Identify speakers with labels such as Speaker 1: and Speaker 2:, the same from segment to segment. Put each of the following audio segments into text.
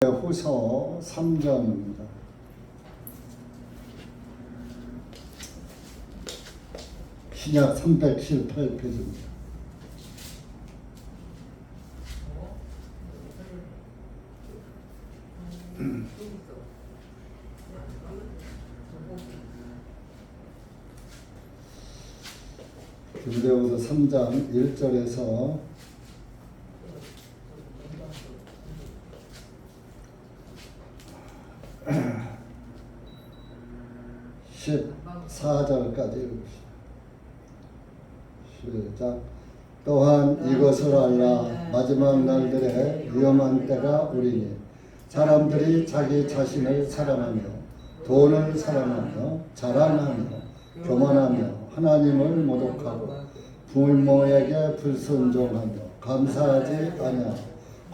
Speaker 1: 후서 3장입니다. 신약 318페이지입니다. 디모데후서 3장 1절에서 14절까지 읽읍시다. 시작. 또한 이것을 알라. 마지막 날들에 위험한 때가 오리니 사람들이 자기 자신을 사랑하며 돈을 사랑하며 자랑하며 교만하며 하나님을 모독하고 부모에게 불순종하며 감사하지 아니하며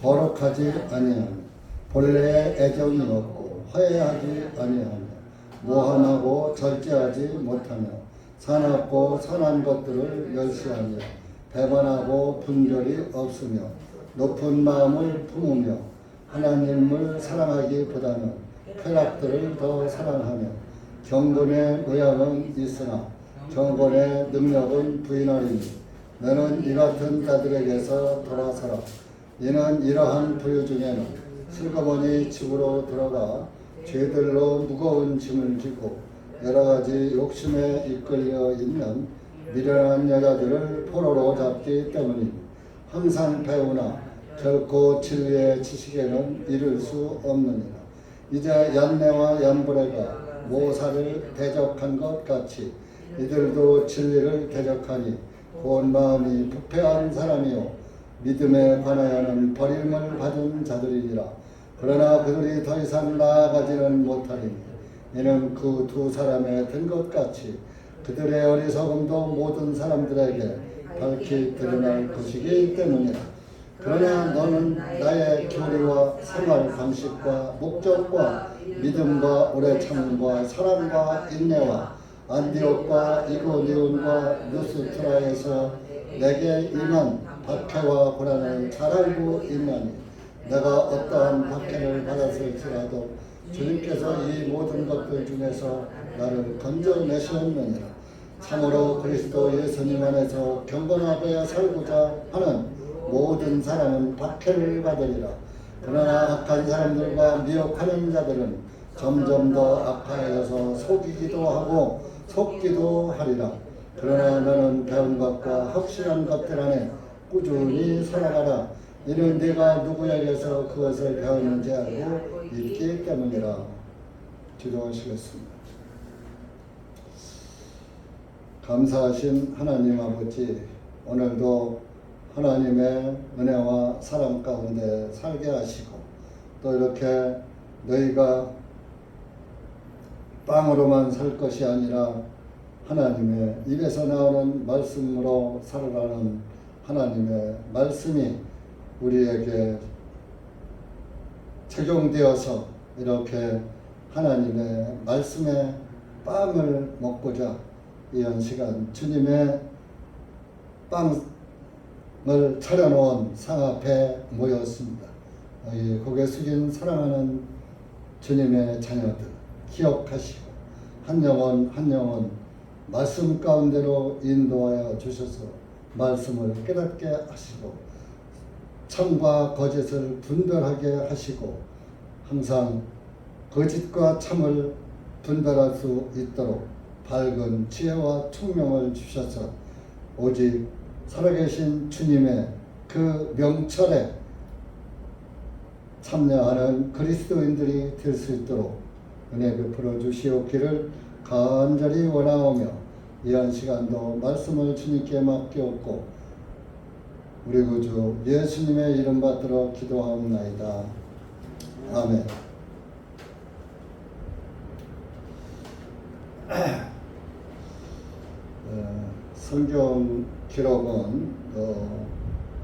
Speaker 1: 거룩하지 아니하며 본래의 애정이 없고 화해하지 아니하며 모함하고 절제하지 못하며 사납고 선한 것들을 멸시하며 배반하고 분별이 없으며 높은 마음을 품으며 하나님을 사랑하기보다는 쾌락들을 더 사랑하며 경건의 모양은 있으나 경건의 능력은 부인하리니 너는 이 같은 자들에게서 돌아서라. 이는 이러한 부류 중에는 슬그머니 집으로 들어가 죄들로 무거운 짐을 지고 여러가지 욕심에 이끌려 있는 미련한 여자들을 포로로 잡기 때문이니 항상 배우나 결코 진리의 지식에는 이를 수 없느니라. 이제 얀네와 얀브레가 모사를 대적한 것 같이 이들도 진리를 대적하니 온 마음이 부패한 사람이요 믿음에 관하여는 버림을 받은 자들이니라. 그러나 그들이 더 이상 나아가지는 못하리니 이는 그 두 사람의 된 것 같이 그들의 어리석음도 모든 사람들에게 밝히 드러날 것이기 때문이라. 그러나 너는 나의 교리와 생활 방식과 목적과 믿음과 오래 참음과 사랑과 인내와 안디옥과 이고니온과 루스트라에서 내게 임한 박해와 고난을 잘 알고 있나니 내가 어떠한 박해를 받았을지라도 주님께서 이 모든 것들 중에서 나를 건져내셨느니라. 참으로 그리스도 예수님 안에서 경건하게 살고자 하는 모든 사람은 박해를 받으리라. 그러나 악한 사람들과 미혹하는 자들은 점점 더 악하여서 속이기도 하고 속기도 하리라. 그러나 너는 배운 것과 확실한 것들 안에 꾸준히 살아가라. 이는 네가 누구에게서 그것을 배웠는지 알고 있기 때문이라. 기도하시겠습니다. 감사하신 하나님 아버지, 오늘도 하나님의 은혜와 사랑 가운데 살게 하시고 또 이렇게 너희가 빵으로만 살 것이 아니라 하나님의 입에서 나오는 말씀으로 살아가는 하나님의 말씀이 우리에게 적용되어서 이렇게 하나님의 말씀에 빵을 먹고자 이런 시간 주님의 빵을 차려놓은 상 앞에 모였습니다. 고개 숙인 사랑하는 주님의 자녀들 기억하시고 한 영혼 한 영혼 말씀 가운데로 인도하여 주셔서 말씀을 깨닫게 하시고 참과 거짓을 분별하게 하시고 항상 거짓과 참을 분별할 수 있도록 밝은 지혜와 총명을 주셔서 오직 살아계신 주님의 그 명철에 참여하는 그리스도인들이 될 수 있도록 은혜 베풀어 주시옵기를 간절히 원하오며 이한 시간도 말씀을 주님께 맡기옵고 우리 구주 예수님의 이름 받들어 기도하옵나이다. 아멘. 성경 기록은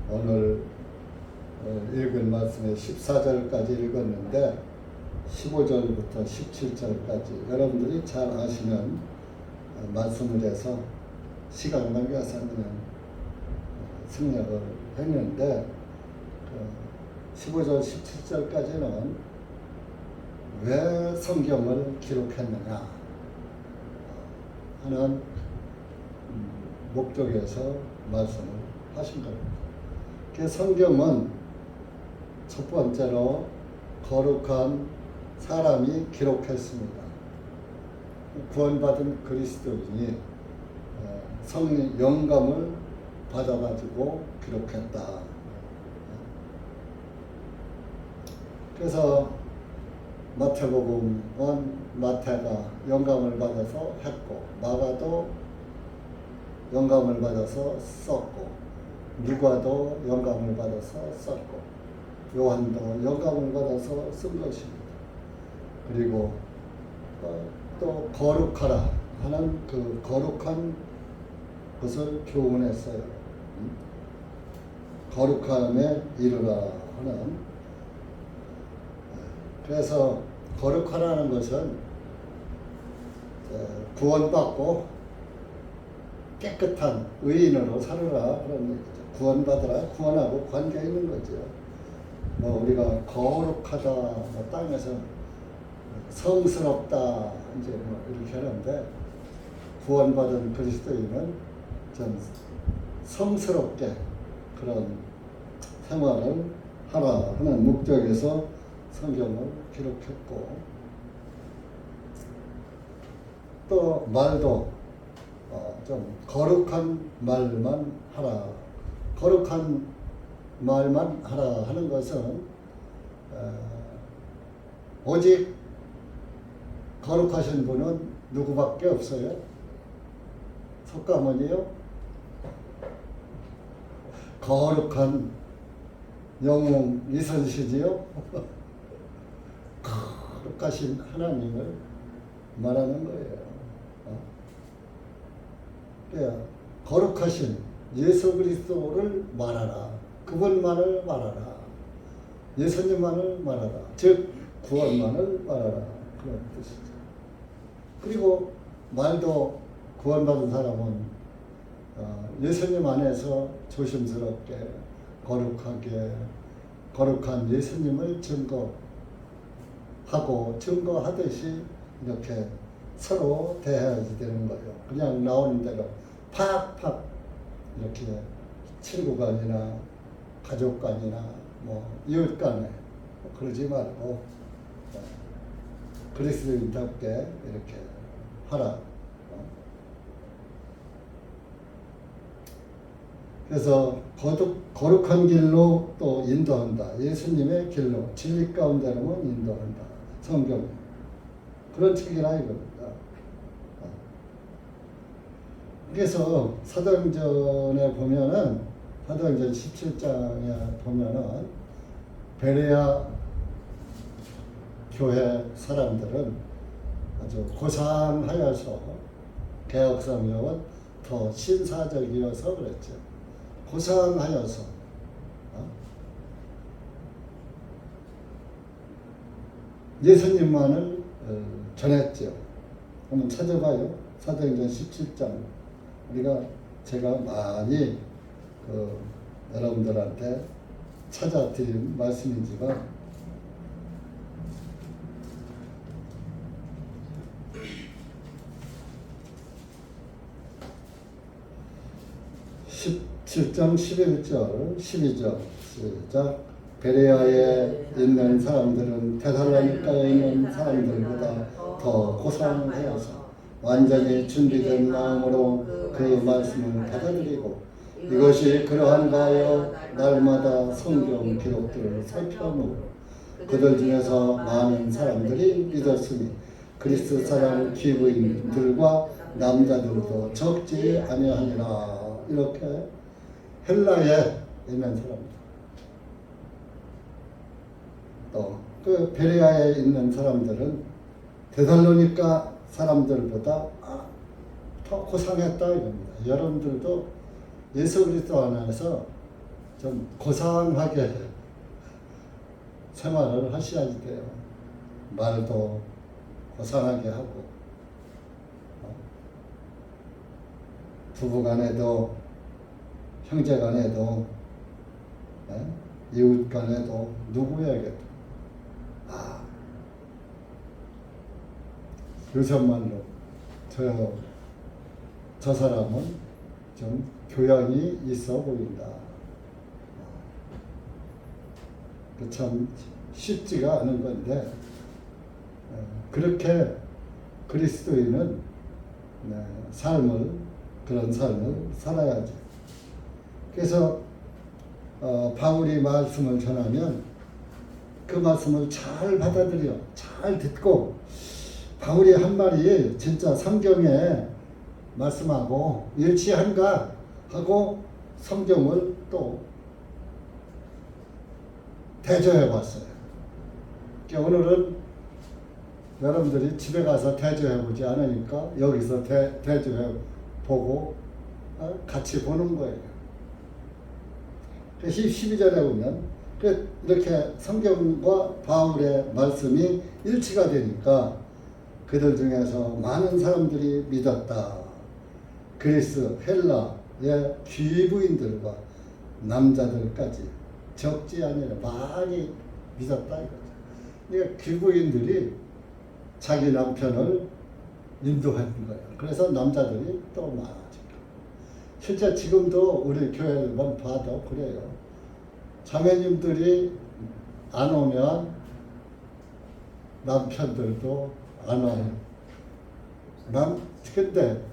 Speaker 1: 오늘 읽은 말씀에 14절까지 읽었는데 15절부터 17절까지 여러분들이 잘 아시는 말씀을 해서 시간 관계에서는 생략을 했는데 15절 17절까지는 왜 성경을 기록했느냐 하는 목적에서 말씀을 하신 겁니다. 그 성경은 첫 번째로 거룩한 사람이 기록했습니다. 구원받은 그리스도인이 성령 영감을 받아가지고 기록했다. 그래서 마태복음은 마태가 영감을 받아서 했고, 마가도 영감을 받아서 썼고, 누가도 영감을 받아서 썼고, 요한도 영감을 받아서 쓴 것입니다. 그리고 또 거룩하라 하는 그 거룩한 것을 교훈했어요. 거룩함에 이르라 하는. 그래서 거룩하라는 것은 구원받고 깨끗한 의인으로 살아라 그런 얘기죠. 구원받으라, 구원하고 관계 있는 거죠. 뭐 우리가 거룩하다, 뭐 땅에서 성스럽다 이제 뭐 이렇게 하는데, 구원받은 그리스도인은 좀 성스럽게 그런 생활을 하라 하는 목적에서 성경을 기록했고, 또 말도 좀 거룩한 말만 하라. 거룩한 말만 하라 하는 것은 오직 거룩하신 분은 누구밖에 없어요? 석가모니요? 거룩한 영웅 이선시지요? 거룩하신 하나님을 말하는 거예요. 그러니까 거룩하신 예수 그리스도를 말하라. 그분만을 말하라. 예수님만을 말하라. 즉 구원만을 말하라. 그런 뜻이죠. 그리고 말도 구원받은 사람은 예수님 안에서 조심스럽게 거룩하게 거룩한 예수님을 증거하고 증거하듯이 이렇게 서로 대해야지 되는 거예요. 그냥 나오는 대로 팍팍 이렇게 친구 간이나 가족 간이나 뭐 이웃 간에 그러지 말고 그리스도인답게 이렇게 하라. 그래서 거룩한 길로 또 인도한다. 예수님의 길로 진리 가운데로만 인도한다. 성경 그런 책이라 이겁니다. 그래서 사도행전에 보면은, 사도행전 17장에 보면은 베레아 교회 사람들은 아주 고상하여서, 개혁성경은 더 신사적이어서 그랬죠. 고상하여서 예수님만을 전했죠. 한번 찾아봐요. 사도행전 17장. 제가 많이 여러분들한테 찾아드린 말씀이지만, (17장) 11절 12절 시작. 베레아에 있는 사람들은 데살로니가에 있는 사람들보다 더 고상하여서 완전히 준비된 마음으로 그 말씀을 받아들이고, 이것이 그러한가 하여 날마다 성경 기록들을 살펴보고 그들 중에서 많은 사람들이 믿었으니 그리스도 사랑 귀부인들과 남자들도 적지 아니하니라. 이렇게 헬라에 있는 사람들, 또 그 베레아에 있는 사람들은 데살로니가 사람들보다 더 고상했다 이겁니다. 여러분들도 예수 그리스도 안에서 좀 고상하게 생활을 하셔야지 돼요. 말도 고상하게 하고, 부부간에도 형제간에도 이웃간에도 누구에게도 요새만로 저 사람은 좀 교양이 있어 보인다. 참 쉽지가 않은 건데 그렇게 그리스도인은 그런 삶을 살아야지. 그래서 바울이 말씀을 전하면 그 말씀을 잘 받아들여, 잘 듣고, 바울이 한 말이 진짜 성경에 말씀하고 일치한가 하고 성경을 또 대조해 봤어요. 그러니까 오늘은 여러분들이 집에 가서 대조해 보지 않으니까 여기서 대조해 보고 같이 보는 거예요. 12절에 보면 이렇게 성경과 바울의 말씀이 일치가 되니까 그들 중에서 많은 사람들이 믿었다. 그리스, 헬라의 귀부인들과 남자들까지 적지 아니라 많이 믿었다 이거죠. 그러니까 귀부인들이 자기 남편을 인도하는 거예요. 그래서 남자들이 또 많아지고. 실제 지금도 우리 교회만 봐도 그래요. 자매님들이 안 오면 남편들도 안 와요. 근데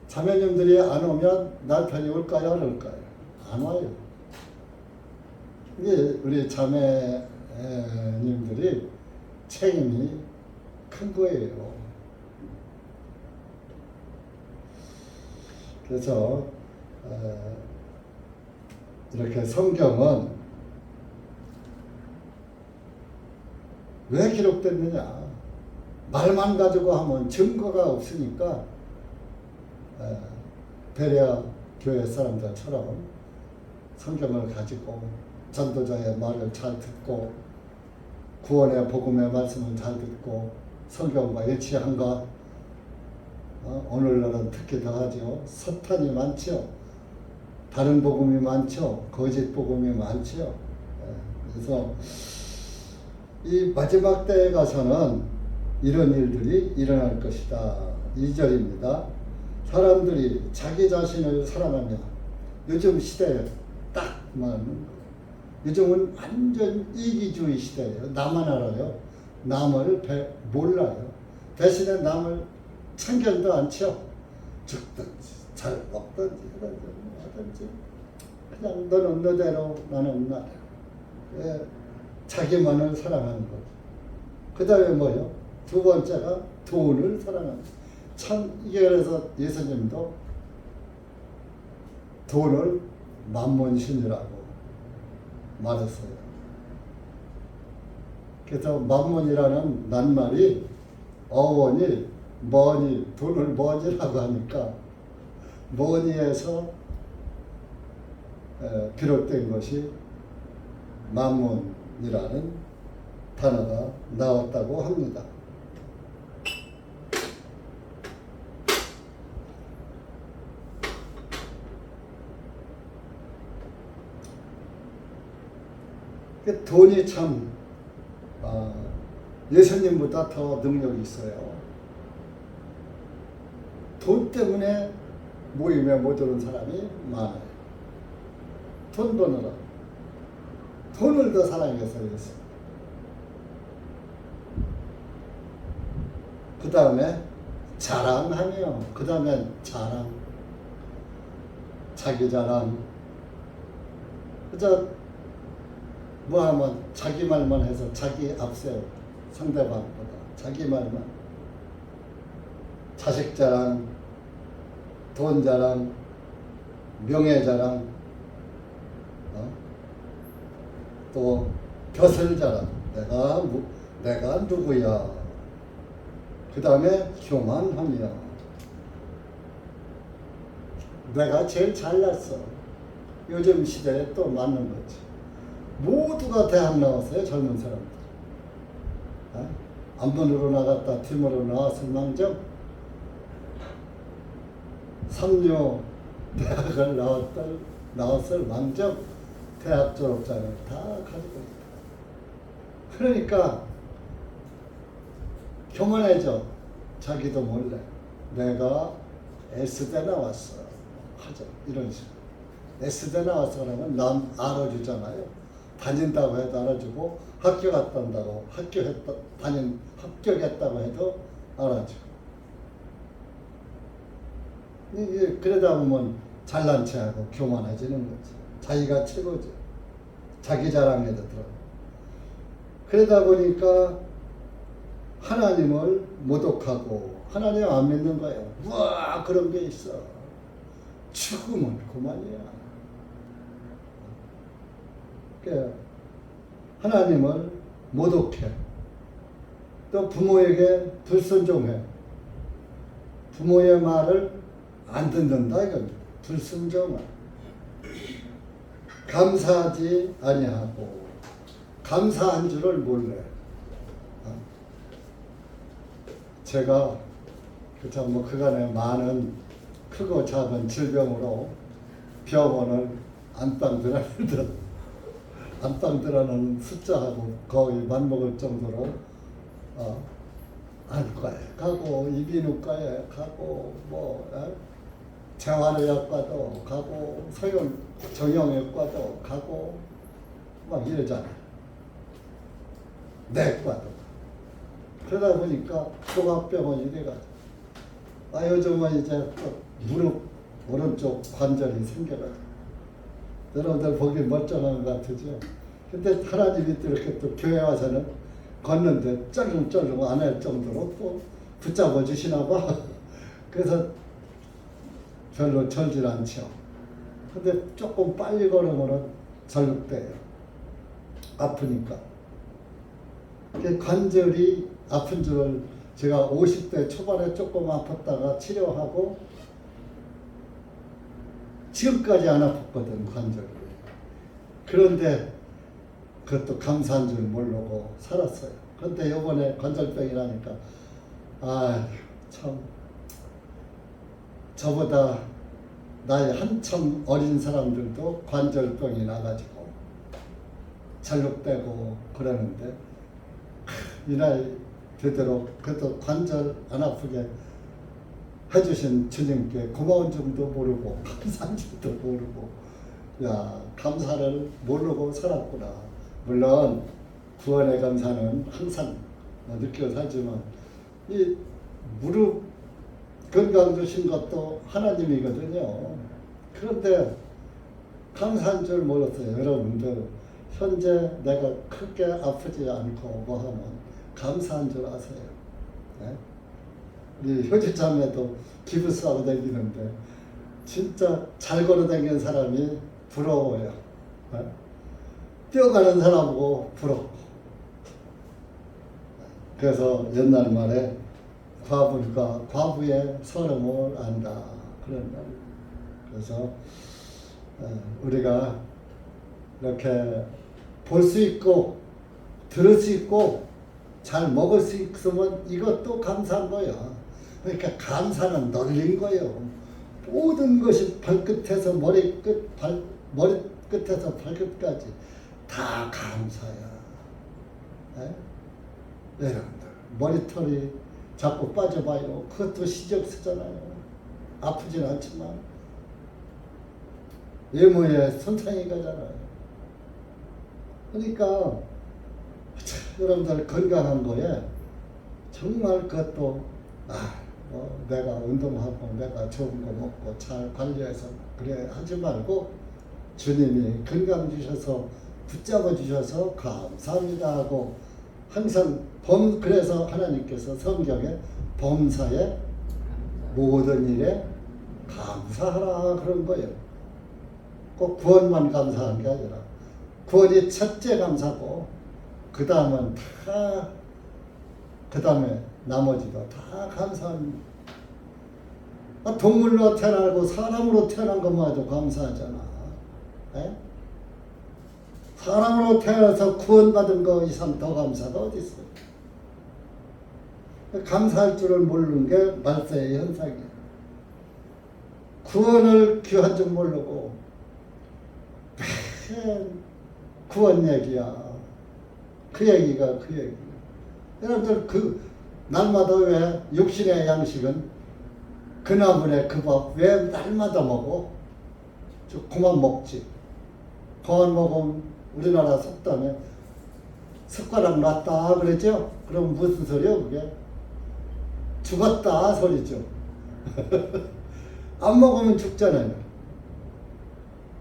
Speaker 1: 자매님들이 안 오면 남편이 올까요? 안 올까요? 안 와요. 이게 우리 자매님들이 책임이 큰 거예요. 그래서 이렇게 성경은 왜 기록됐느냐? 말만 가지고 하면 증거가 없으니까 베레아 교회 사람들처럼 성경을 가지고 전도자의 말을 잘 듣고 구원의 복음의 말씀을 잘 듣고 성경과 일치한가? 오늘날은 특히 더하죠. 사탄이 많죠. 다른 복음이 많죠. 거짓 복음이 많죠. 그래서 이 마지막 때에 가서는 이런 일들이 일어날 것이다. 2절입니다. 사람들이 자기 자신을 사랑하며 요즘 시대에 딱 맞는 거예요. 요즘은 완전 이기주의 시대예요. 나만 알아요. 남을 몰라요. 대신에 남을 참견도 않죠. 죽든지 잘 먹든지 하든지 그냥 너는 너대로 나는 나대로. 자기만을 사랑하는 거죠. 그 다음에 뭐요? 두 번째가 돈을 사랑하는 거죠. 참 이게 그래서 예수님도 돈을 만몬신이라고 말했어요. 그래서 만몬이라는 낱말이 어원이 머니, 돈을 머니라고 하니까 머니에서 비롯된 것이 만몬이라는 단어가 나왔다고 합니다. 돈이 참 예수님보다 더 능력이 있어요. 돈 때문에 모임에 못 오는 사람이 많아요. 돈 버느라. 돈을 더 사랑해서 예수. 그 다음에 자랑하며, 그 다음에 자랑. 자기 자랑. 그저 뭐 하면 자기 말만 해서 자기 앞세워. 상대방보다 자기 말만. 자식 자랑, 돈 자랑, 명예 자랑, 또 벼슬 자랑. 내가 누구야. 그 다음에 교만하며. 내가 제일 잘났어. 요즘 시대에 또 맞는 거지. 모두가 대학 나왔어요. 젊은 사람들. 안번으로 나갔다 팀으로 나왔을 망정, 삼류 대학을 나왔을 망정 대학 졸업장을 다 가지고 있다. 그러니까 교만해져. 자기도 몰래. 내가 S대 나왔어. 하죠. 이런 식으로. S대 나왔어 그러면 남 알아주잖아요. 다닌다고 해도 알아주고 학교 갔다 온다고 합격했다고 해도 알아주고. 그러다 보면 잘난 체하고 교만해지는 거지. 자기가 최고지. 자기 자랑에도 들어. 그러다 보니까 하나님을 모독하고 하나님 안 믿는 거예요. 우와 그런 게 있어. 죽으면 그만이야. 그러니까 하나님을 모독해. 또 부모에게 불순종해. 부모의 말을 안 듣는다 이건 불순종아. 감사하지 아니하고 감사한 줄을 몰래. 제가 참 뭐 그간에 많은 크고 작은 질병으로 병원을 안방 들어가는 숫자하고 거의 맞먹을 정도로 안과에 가고 이비인후과에 가고 재활의학과도 가고 정형외과도 가고 막 이러잖아요. 내과도. 그러다 보니까 종합병원이 돼가지고 요즘은 이제 무릎 오른쪽 관절이 생겨가지고 여러분들 보기 멀쩡한 것 같으죠. 근데 하나님이 또 이렇게 또 교회 와서는 걷는데 쩔렁쩔렁 안 할 정도로 또 붙잡아 주시나 봐. 그래서 별로 절질 않죠. 근데 조금 빨리 걸으면 절룩돼요. 아프니까. 관절이 아픈 줄을 제가 50대 초반에 조금 아팠다가 치료하고 지금까지 안 아팠거든, 관절이. 그런데 그것도 감사한 줄 모르고 살았어요. 그런데 이번에 관절병이라니까 참 저보다 나이 한참 어린 사람들도 관절병이 나가지고 절룩되고 그러는데 이 나이 되도록 그래도 관절 안 아프게 해주신 주님께 고마운 줄도 모르고 감사한 줄도 모르고 감사를 모르고 살았구나. 물론 구원의 감사는 항상 느껴 살지만 이 무릎 건강 주신 것도 하나님이거든요. 그런데 감사한 줄 몰랐어요. 여러분들 현재 내가 크게 아프지 않고 뭐 하면 감사한 줄 아세요. 네? 우리 효지참에도 기부스하고 다니는데 진짜 잘 걸어 다니는 사람이 부러워요. 네? 뛰어가는 사람 보고 부럽고. 그래서 옛날 말에 과부가 과부의 서름을 안다 그런 말. 그래서 우리가 이렇게 볼 수 있고 들을 수 있고 잘 먹을 수 있으면 이것도 감사한 거야. 그러니까 감사는 널린 거예요. 모든 것이 발끝에서 머리끝에서 발끝까지 다 감사야. 여러분들 머리털이 자꾸 빠져봐요. 그것도 시적 쓰잖아요. 아프진 않지만 외모에 손상이 가잖아요. 그러니까 여러분들 건강한 거에 정말 그것도 내가 운동하고 내가 좋은 거 먹고 잘 관리해서 그래 하지 말고 주님이 건강 주셔서 붙잡아 주셔서 감사합니다 하고 항상 그래서 하나님께서 성경에 범사에 모든 일에 감사하라 그런 거예요. 꼭 구원만 감사한 게 아니라 구원이 첫째 감사고 그 다음에 나머지도 다 감사합니다. 동물로 태어나고 사람으로 태어난 것마저 감사하잖아. 에? 사람으로 태어나서 구원받은 거 이상 더 감사가 어디 있어요? 감사할 줄을 모르는 게 말세의 현상이야. 구원을 귀한 줄 모르고 구원 얘기야. 그 얘기가 그 얘기야. 여러분들 날마다 왜 육신의 양식은 그 나물에 그 밥 왜 날마다 먹어? 그만 먹지. 그만 먹으면 우리나라 속담에 숟가락 놨다 그랬죠? 그럼 무슨 소리요 그게? 죽었다 소리죠. 안 먹으면 죽잖아요.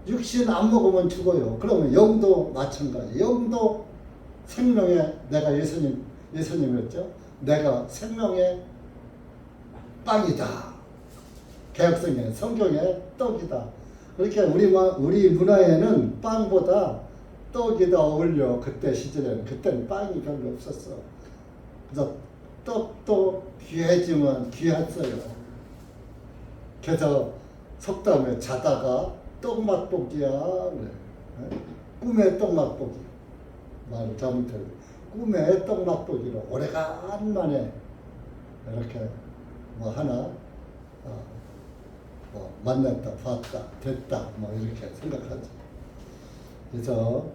Speaker 1: 육신 안 먹으면 죽어요. 그러면 영도 마찬가지. 영도 생명의 내가 예수님이었죠. 내가 생명의 빵이다. 개혁성의 성경의 떡이다. 그렇게 우리 문화에는 빵보다 떡이 더 어울려. 그때 시절에는 그때는 빵이 별로 없었어. 그래서 떡도 귀해지만 귀했어요. 그래서 속담에 자다가 떡 맛보기야 그래. 꿈의 떡 맛보기. 말을 잘못해요. 꿈의 떡 맛보기로 오래간만에 이렇게 뭐 하나 뭐 만났다, 봤다, 됐다 뭐 이렇게 생각하죠. 그래서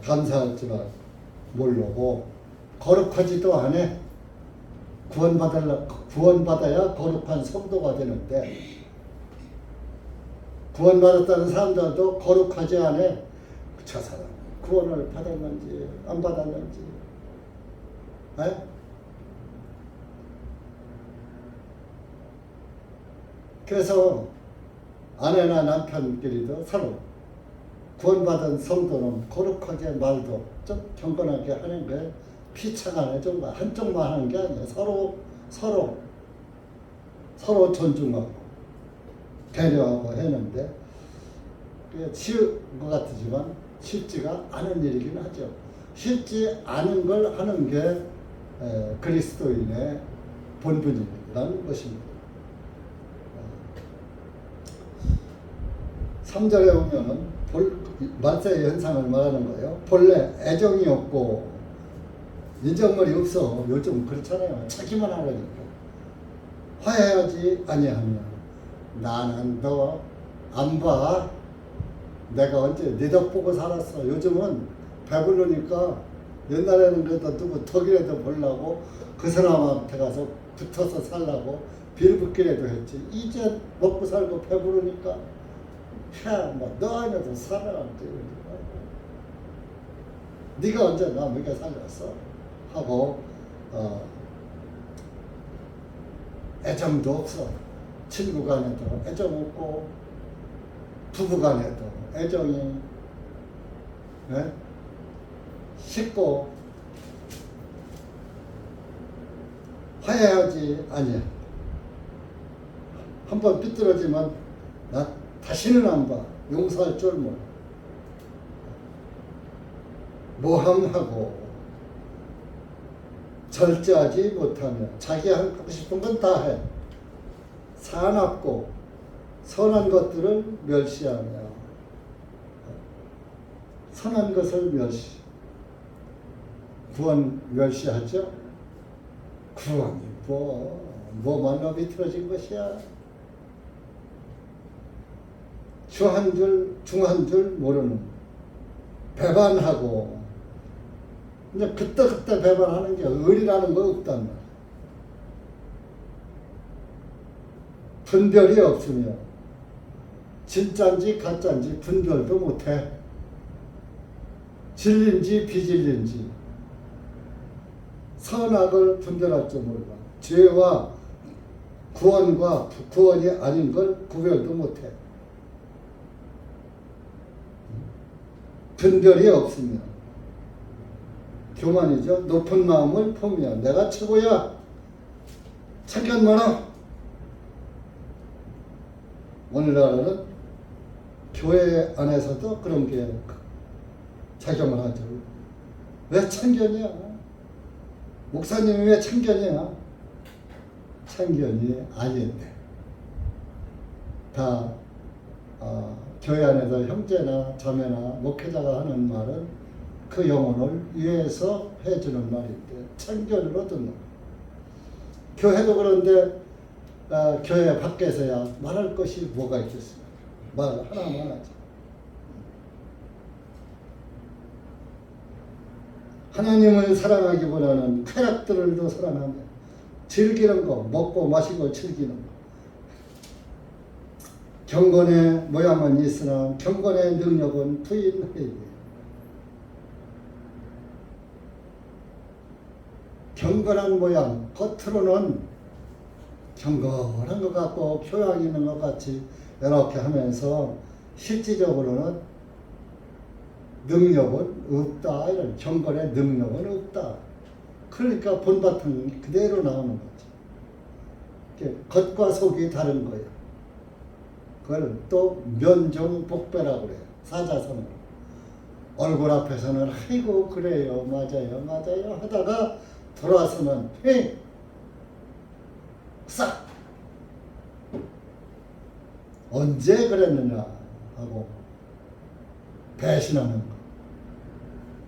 Speaker 1: 감사할지만 모르고 거룩하지도 않아. 구원받아야 거룩한 성도가 되는데 구원받았다는 사람들도 거룩하지 않아. 저 사람 구원을 받았는지 안 받았는지. 에? 그래서 아내나 남편끼리도 서로 구원받은 성도는 거룩하게 말도 좀 경건하게 하는 게 피차간에 좀 한쪽만 하는 게 아니에요. 서로 존중하고 배려하고 했는데 그게 쉬운 것 같지만 쉽지가 않은 일이긴 하죠. 쉽지 않은 걸 하는 게 그리스도인의 본분이라는 것입니다. 3절에 보면은 말세의 현상을 말하는 거예요. 본래 애정이 없고 인정머리 없어. 요즘 그렇잖아요. 자기만 하려니까. 화해하지 아니하면 나는 너 안 봐. 내가 언제 네 덕 보고 살았어. 요즘은 배부르니까 옛날에는 그래도 누구 덕이라도 보려고 그 사람한테 가서 붙어서 살라고 빌붙기라도 했지. 이제 먹고 살고 배부르니까 너 아니어도 살아. 네가 언제 나 먹여 살렸어? 하고 애정도 없어. 친구 간에도 애정 없고 부부 간에도 애정이 식고 화해하지 아니야. 한번 삐뚤어지면 나 다시는 안 봐. 용서할 줄 몰라. 모함하고 절제하지 못하며 자기 하고 싶은 건 다 해. 사납고 선한 것들을 멸시하며 선한 것을 구원 멸시하죠. 구원이 뭐만 비틀어진 것이야. 중한 줄 모르는 배반하고 이제 그때 배반하는 게 의리라는 거 없단 말이야. 분별이 없으며 진짜인지 가짜인지 분별도 못해. 진리인지 비진리인지 선악을 분별할 줄 몰라. 죄와 구원과 구원이 아닌 걸 구별도 못해. 분별이 없으면 교만이죠. 높은 마음을 포기하며 내가 최고야. 참견 마라. 오늘날은 교회 안에서도 그런 게 작용을 하죠. 왜 참견이야? 목사님이 왜 참견이야? 참견이 아닌데 다 교회 안에서 형제나 자매나 목회자가 하는 말은 그 영혼을 위해서 해주는 말인데 참견으로 듣는 교회도 그런데 교회 밖에서야 말할 것이 뭐가 있겠습니까? 말 하나만 하죠. 하나님을 사랑하기보다는 쾌락들을 더 사랑하며 즐기는 거, 먹고 마시고 즐기는 거. 경건의 모양은 있으나 경건의 능력은 부인하리니. 경건한 모양, 겉으로는 경건한 것 같고 교양 있는 것 같이 이렇게 하면서 실질적으로는 능력은 없다. 이런 경건의 능력은 없다. 그러니까 본받은 그대로 나오는 거죠. 겉과 속이 다른 거예요. 그걸 또 면종복배라고 그래요. 사자성어로. 얼굴 앞에서는 아이고 그래요 맞아요 맞아요 하다가 돌아서는 싹 언제 그랬느냐 하고 배신하는 거.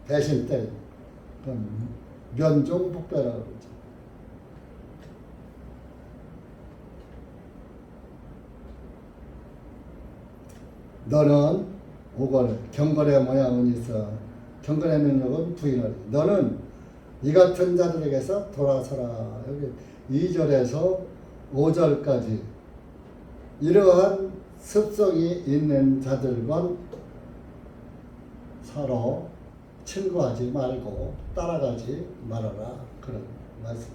Speaker 1: 배신 때리는 거. 면종복배라고 그러죠. 너는 오걸 경건의 모양은 있어 경건의 능력은 부인하리. 너는 이 같은 자들에게서 돌아서라. 여기 2절에서 5절까지 이러한 습성이 있는 자들과 서로 친구하지 말고 따라가지 말아라. 그런 말씀.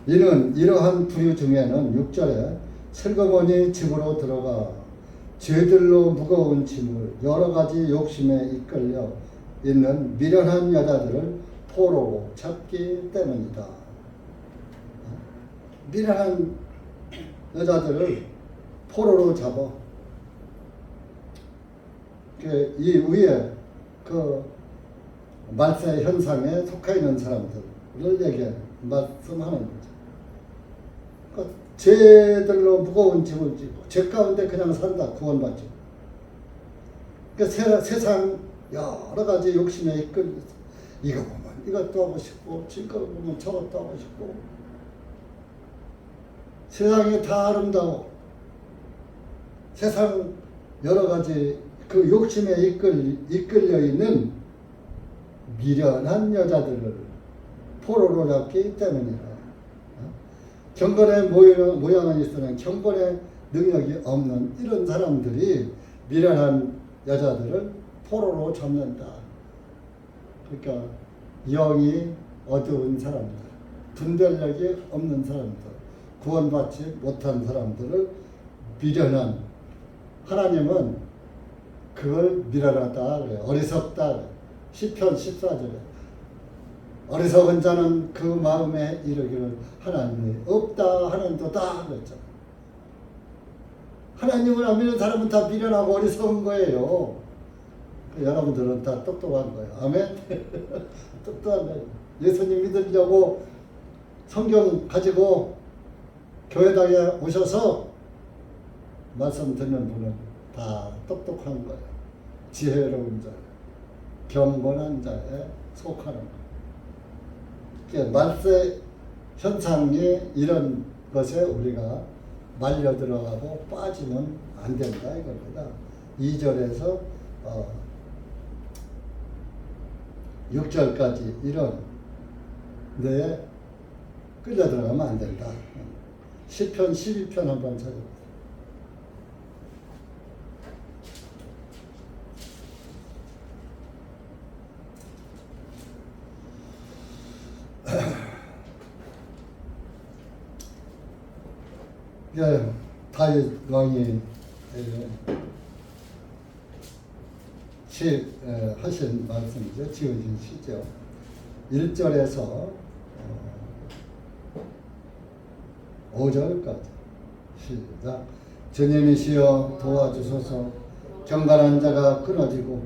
Speaker 1: 이는 이러한 부류 중에는 6절에 슬그머니 집으로 들어가 죄들로 무거운 짐을 여러 가지 욕심에 이끌려 있는 미련한 여자들을 포로로 잡기 때문이다. 미련한 여자들을 포로로 잡아. 이 위에 그 말세 현상에 속해 있는 사람들을 얘기해 말씀하는 거죠. 그러니까 죄들로 무거운 짐을 지고 죄 가운데 그냥 산다. 구원받죠. 그러니까 세상 여러 가지 욕심에 이끌려서 이거 보면 이것도 하고 싶고 저거 보면 저것도 하고 싶고 세상이 다 아름다워. 세상 여러 가지 그 욕심에 이끌려 있는 미련한 여자들을 포로로 잡기 때문이라. 경건의 모양은 있으나 경건의 능력이 없는 이런 사람들이 미련한 여자들을 포로로 잡는다. 그러니까 영이 어두운 사람들, 분별력이 없는 사람들, 구원받지 못한 사람들을 미련한, 하나님은 그걸 미련하다 그래요. 어리석다 그래요. 시편 14절에 어리석은 자는 그 마음에 이르기를 하나님이 없다 하는도다 그랬죠. 하나님을 안 믿는 사람은 다 미련하고 어리석은 거예요. 여러분들은 다 똑똑한 거예요. 아멘? 똑똑한 거예요. 예수님 믿으려고 성경 가지고 교회당에 오셔서 말씀 듣는 분은 다 똑똑한 거예요. 지혜로운 자, 경건한 자에 속하는 거예요. 말세 현상이 이런 것에 우리가 말려 들어가고 빠지면 안 된다 이겁니다. 2절에서 6절까지 이런 데에 끌려 들어가면 안 된다. 시편 12편 한번 찾아보세요. 다윗 왕이 하신 말씀이죠. 지어진 시죠. 1절에서 5절까지 시작. 주님이시여 도와주소서. 경건한 자가 끊어지고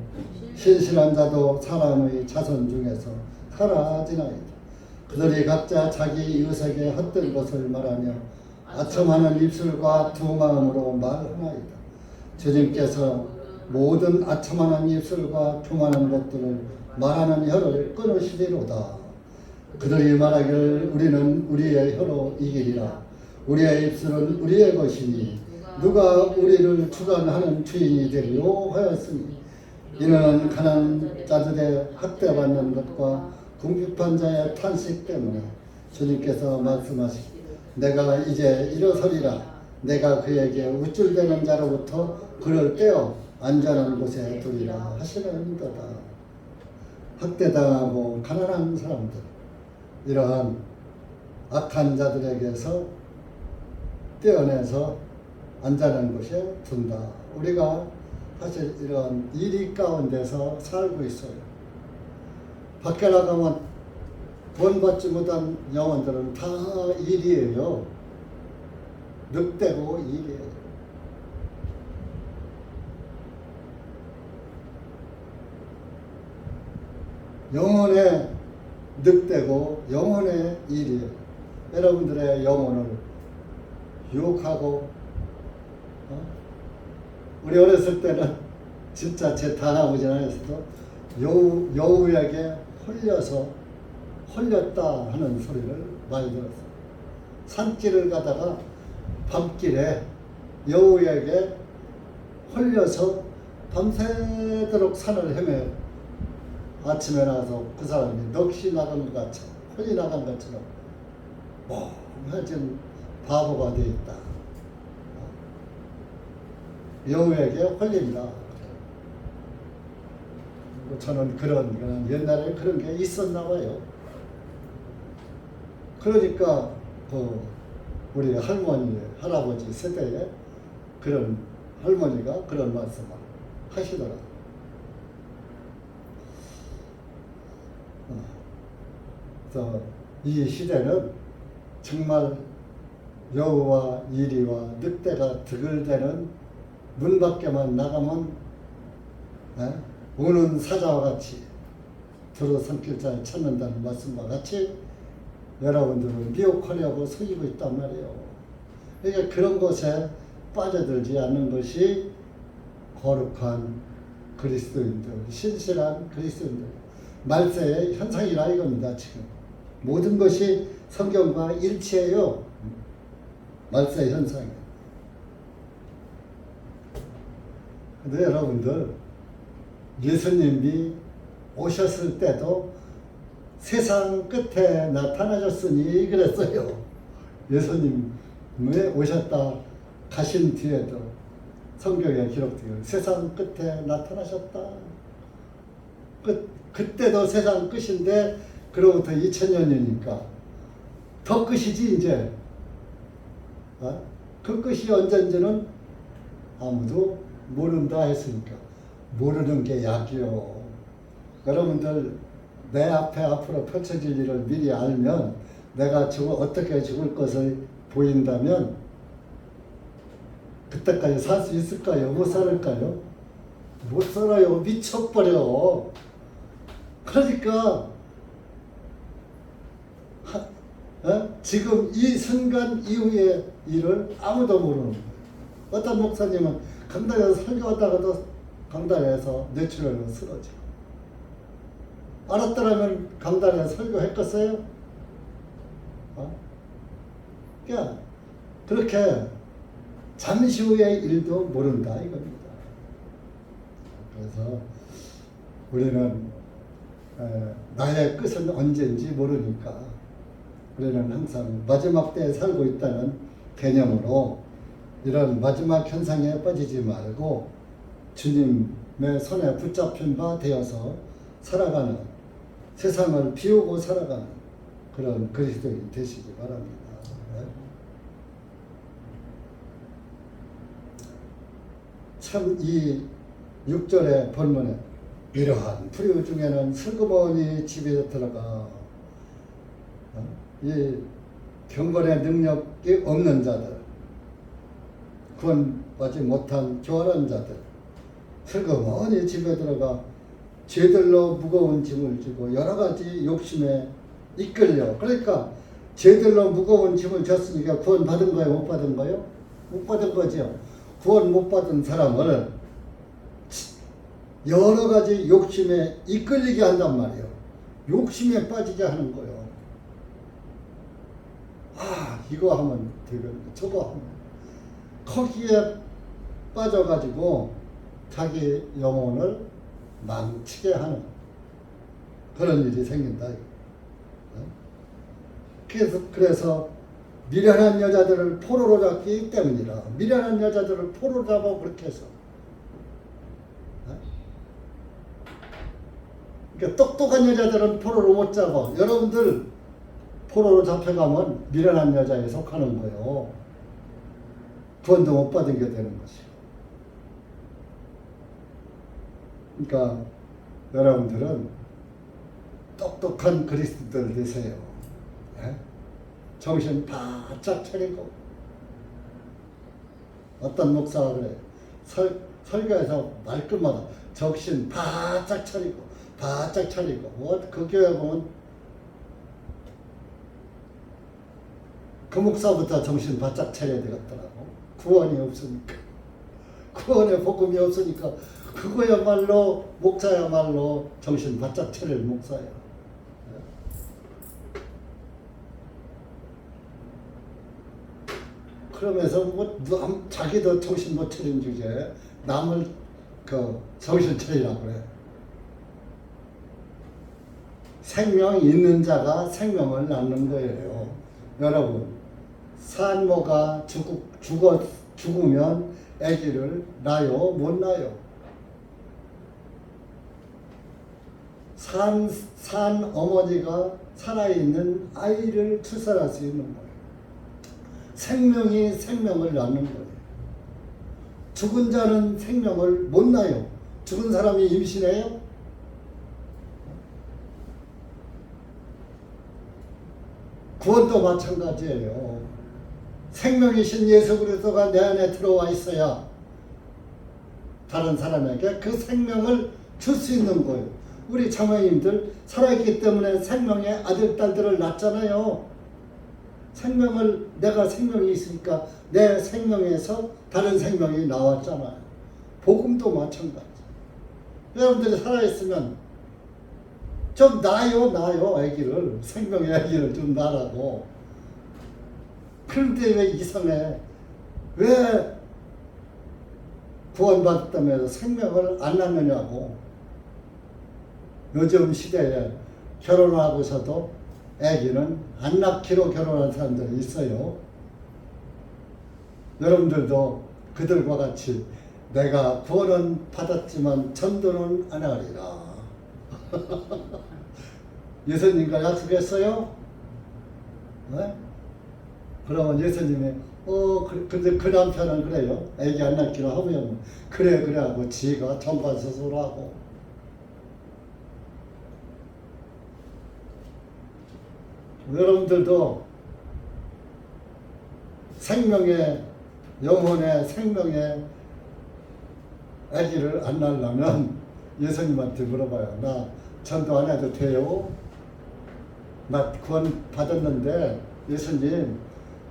Speaker 1: 신실한 자도 사람의 자손 중에서 사라지나이다. 그들이 각자 자기 이웃에게 헛된 것을 말하며 아첨하는 입술과 두 마음으로 말하나이다. 주님께서 모든 아첨하는 입술과 교만한 것들을 말하는 혀를 끊으시리로다. 그들이 말하기를 우리는 우리의 혀로 이기리라. 우리의 입술은 우리의 것이니 누가 우리를 주관하는 주인이 되리요 하였으니 이는 가난한 자들의 학대받는 것과 궁핍한 자의 탄식 때문에 주님께서 말씀하시기 내가 이제 일어서리라 내가 그에게 우쭐대는 자로부터 그를 떼어 안전한 곳에 두리라 하시는도다. 학대당하고 가난한 사람들 이러한 악한 자들에게서 떼어내서 안전한 곳에 둔다. 우리가 사실 이런 일이 가운데서 살고 있어요. 밖에 나가면 돈 받지 못한 영혼들은 다 일이에요. 늑대고 일이에요. 영혼의 늑대고 영혼의 일이에요. 여러분들의 영혼을 유혹하고 우리 어렸을 때는 진짜 제 다나오지않았어도 여우에게 홀렸다 하는 소리를 많이 들었어요. 산길을 가다가 밤길에 여우에게 홀려서 밤새도록 산을 헤매 아침에 나와서 그 사람이 넋이 나간 것 같이 혼이 나간 것처럼 멍해진 바보가 되어 있다. 여우에게 홀린다. 저는 그런 옛날에 그런 게 있었나 봐요. 그러니까 우리 할머니, 할아버지 세대에 그런 할머니가 그런 말씀을 하시더라. 그래서 이 시대는 정말 여우와 이리와 늑대가 드글대는 문 밖에만 나가면 우는 사자와 같이 들어선 자에 찾는다는 말씀과 같이 여러분들을 미혹하려고 속이고 있단 말이에요. 그러니까 그런 것에 빠져들지 않는 것이 거룩한 그리스도인들, 신실한 그리스도인들 말세의 현상이라 이겁니다. 지금 모든 것이 성경과 일치해요. 말세 현상이. 근데 여러분들 예수님이 오셨을 때도 세상 끝에 나타나셨으니 그랬어요. 예수님이 오셨다 가신 뒤에도 성경에 기록되어 세상 끝에 나타나셨다. 그때도 세상 끝인데 그로부터 2000년이니까 더 끝이지 이제. 그 끝이 언젠지는 아무도 모른다 했으니까 모르는 게 약이요. 여러분들 내 앞에 앞으로 펼쳐질 일을 미리 알면 내가 어떻게 죽을 것을 보인다면 그때까지 살 수 있을까요? 못 살을까요? 못 살아요. 미쳐버려. 그러니까 지금 이 순간 이후의 일을 아무도 모르는 거예요. 어떤 목사님은 강단에서 설교하다가도 강단에서 뇌출혈로 쓰러지고 알았더라면 강단에서 설교했겠어요? 그러니까 그렇게 잠시 후의 일도 모른다 이겁니다. 그래서 우리는 나의 끝은 언제인지 모르니까 우리는 항상 마지막 때에 살고 있다는 개념으로 이런 마지막 현상에 빠지지 말고 주님의 손에 붙잡힌 바 되어서 살아가는, 세상을 비우고 살아가는 그런 그리스도인이 되시기 바랍니다. 참 이 6절의 본문에 이러한 불의 중에는 슬그머니 집에 들어가 이 경건의 능력이 없는 자들, 구원받지 못한 교활한 자들, 슬그머니 집에 들어가 죄들로 무거운 짐을 지고 여러 가지 욕심에 이끌려. 그러니까 죄들로 무거운 짐을 졌으니까 구원 받은 거예요? 못 받은 거예요? 못 받은 거죠. 구원 못 받은 사람을 여러 가지 욕심에 이끌리게 한단 말이에요. 욕심에 빠지게 하는 거예요. 이거 하면 되거든요. 저거 거기에 빠져가지고 자기 영혼을 망치게 하는 그런 일이 생긴다. 그래서 미련한 여자들을 포로로 잡기 때문이라. 미련한 여자들을 포로로 잡아 그렇게 해서. 그러니까 똑똑한 여자들은 포로로 못 잡아. 여러분들 포로로 잡혀가면 미련한 여자에 속하는 거예요. 구원도 못 받게 되는 것이요. 그러니까 여러분들은 똑똑한 그리스도들 되세요. 예? 정신 바짝 차리고. 어떤 목사가 그래. 설교에서 말끝마다 정신 바짝 차리고 바짝 차리고. 그 교회 보면 그 목사부터 정신 바짝 차려야 되겠더라고. 구원이 없으니까. 구원의 복음이 없으니까 그거야말로 목사야말로 정신 바짝 차릴 목사야. 그러면서 뭐 자기도 정신 못 차린 주제에 남을 그 정신 차리라고 그래. 생명이 있는 자가 생명을 낳는 거예요. 여러분, 산모가 죽으면 아기를 낳아요? 못 낳아요? 산 어머니가 살아있는 아이를 출산할 수 있는 거예요. 생명이 생명을 낳는 거예요. 죽은 자는 생명을 못 낳아요. 죽은 사람이 임신해요? 구원도 마찬가지예요. 생명이신 예수 그리스도가 내 안에 들어와 있어야 다른 사람에게 그 생명을 줄 수 있는 거예요. 우리 장로님들 살아있기 때문에 생명의 아들, 딸들을 낳잖아요. 내가 생명이 있으니까 내 생명에서 다른 생명이 나왔잖아요. 복음도 마찬가지. 여러분들이 살아있으면 좀 낳아요, 아기를. 생명의 아기를 좀 낳으라고. 그런데 왜 이상해? 왜 구원받았다면서 생명을 안 낳느냐고. 요즘 시대에 결혼하고서도 아기는 안 낳기로 결혼한 사람들이 있어요. 여러분들도 그들과 같이 내가 구원은 받았지만 전도는 안 하리라. 예수님과 약속했어요? 네? 그러면 예수님이 근데 그 남편은 그래요. 아기 안 낳기로 하면 그래 하고 지가 정관수술하고. 여러분들도 영혼의 생명의 아기를 안 낳으려면 예수님한테 물어봐요. 나 전도 안 해도 돼요? 나 구원 받았는데 예수님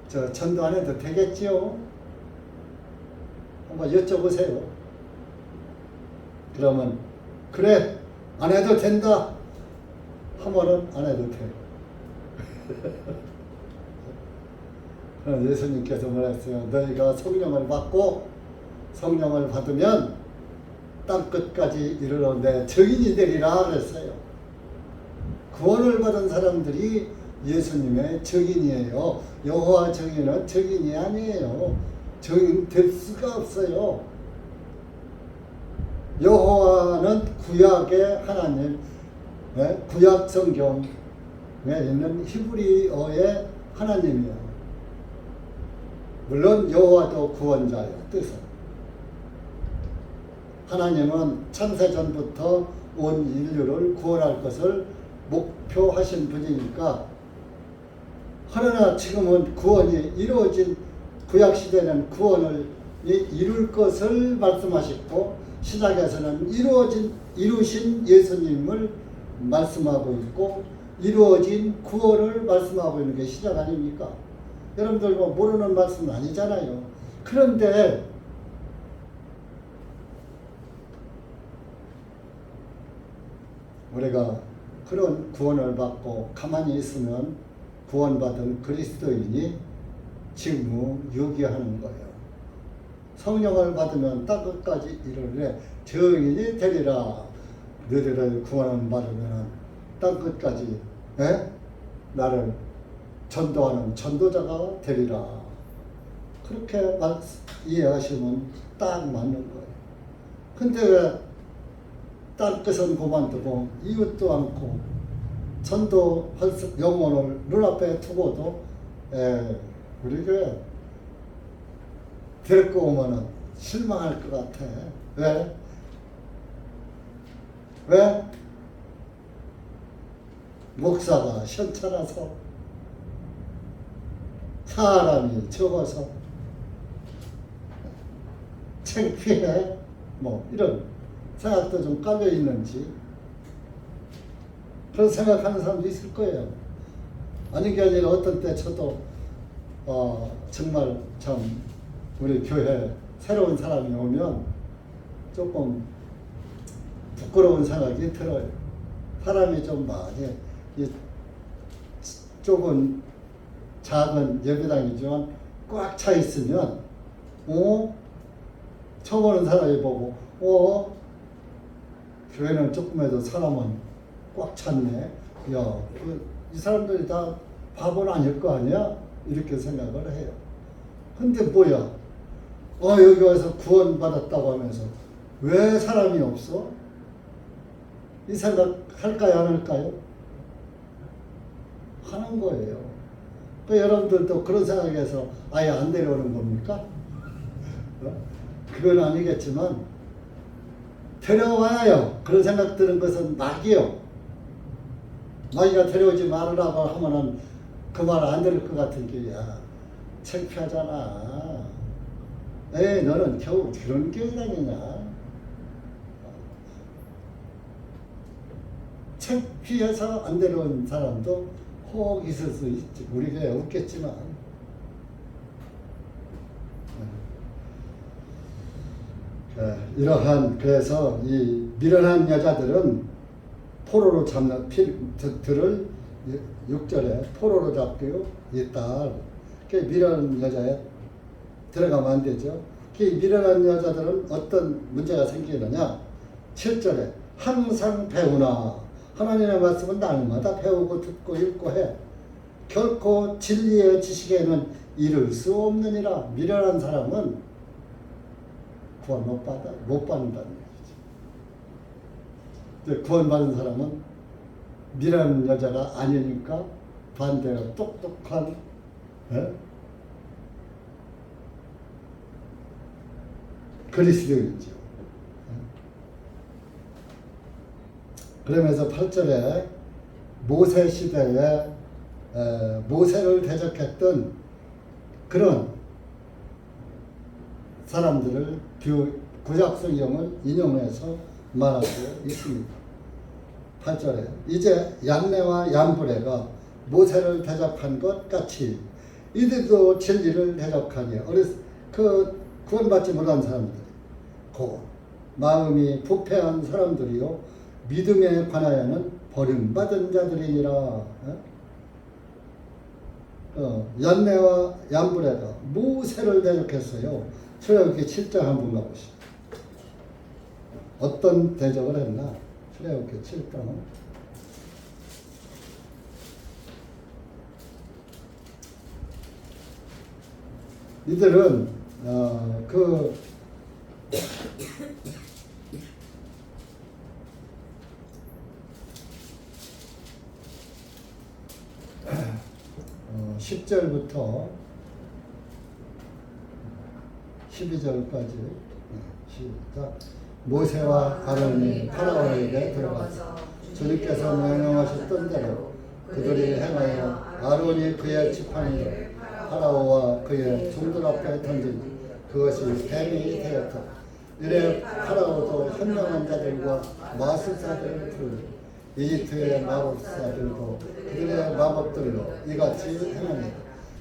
Speaker 1: 저 전도 안 해도 되겠지요? 한번 여쭤보세요. 그러면 그래 안 해도 된다 하면은 안 해도 돼. 예수님께서 말했어요. 너희가 성령을 받고 성령을 받으면 땅 끝까지 이르러 내 증인이 되리라 그랬어요. 구원을 받은 사람들이 예수님의 증인이에요. 여호와 증인은 증인이 아니에요. 증인 될 수가 없어요. 여호와는 구약의 하나님, 구약 성경에 있는 히브리어의 하나님이에요. 물론 여호와도 구원자예요. 뜻은. 하나님은 창세전부터 온 인류를 구원할 것을 목표하신 분이니까. 그러나 지금은 구원이 이루어진 구약시대는 구원을 이룰 것을 말씀하셨고 신약에서는 이루신 예수님을 말씀하고 있고 이루어진 구원을 말씀하고 있는 게 신약 아닙니까? 여러분들 뭐 모르는 말씀은 아니잖아요. 그런데 우리가 그런 구원을 받고 가만히 있으면 구원받은 그리스도인이 직무 유기하는 거예요. 성령을 받으면 땅 끝까지 이르되 증인이 되리라. 너희를 구원을 받으면 땅 끝까지 나를 전도하는 전도자가 되리라. 그렇게 이해하시면 딱 맞는 거예요. 근데 왜 땅끝은 그만두고 이웃도 않고 전도할 영혼을 눈앞에 두고도 우리 교회 데리고 오면은 실망할 것 같아. 왜? 왜? 목사가 현찮아서, 사람이 적어서, 창피해? 뭐 이런 생각도 좀 깔려 있는지 그런 생각하는 사람도 있을 거예요. 아니 게 아니라 어떤 때 저도 정말 참 우리 교회 새로운 사람이 오면 조금 부끄러운 생각이 들어요. 사람이 좀 많이 이 좁은 작은 예배당이지만 꽉 차 있으면 처음 오는 사람이 보고 교회는 조금해도 사람은 꽉 찼네. 이 사람들이 다 바보는 아닐 거 아니야? 이렇게 생각을 해요. 근데 뭐야? 여기 와서 구원받았다고 하면서 왜 사람이 없어? 이 생각 할까요? 안 할까요? 하는 거예요. 여러분들도 그런 생각에서 아예 안 데려오는 겁니까? 그건 아니겠지만 데려와요. 그런 생각 드는 것은 낙이요. 너희가 데려오지 말으라고 하면은 그 말 안 들을 것 같은 게, 창피하잖아. 너는 겨우 그런 교회 다니냐? 창피해서 안 데려온 사람도 혹 있을 수 있지. 우리 교회 없겠지만. 이러한, 그래서 이 미련한 여자들은 포로로 잡는 들을 6절에 포로로 잡고 있다. 미련한 여자에 들어가면 안 되죠. 미련한 여자들은 어떤 문제가 생기느냐? 7절에 항상 배우나 하나님의 말씀은 날마다 배우고 듣고 읽고 해. 결코 진리의 지식에는 이를 수 없느니라. 미련한 사람은 구원 못 받는다는 얘기죠. 구원받은 사람은 미련한 여자가 아니니까 반대로 똑똑한 그리스도인이죠. 그러면서 8절에 모세 시대에 모세를 대적했던 그런 사람들을 구약성경을 인용해서 말하고 있습니다. 8절에 이제 얀네와 얀브레가 모세를 대적한 것 같이 이들도 진리를 대적하니 구원받지 못한 사람들, 곧 마음이 부패한 사람들이요 믿음에 관하여는 버림받은 자들이니라. 얀네와 얀브레가 모세를 대적했어요. 출애굽기 7장 한번 가보시죠. 어떤 대적을 했나? 출애굽기 7장. 이들은 10절부터 12절까지 시작. 모세와 아론이 파라오에게 들어가서 주님께서 명령하셨던 대로 그들이 행하여 아론이 그의 지팡이를 파라오와 그의 종들 앞에 던진 그것이 뱀이 되었다. 이래 파라오도 현명한 자들과 마술사들을 부르고 이집트의 마법사들도 그들의 마법들로 이같이 행합니다.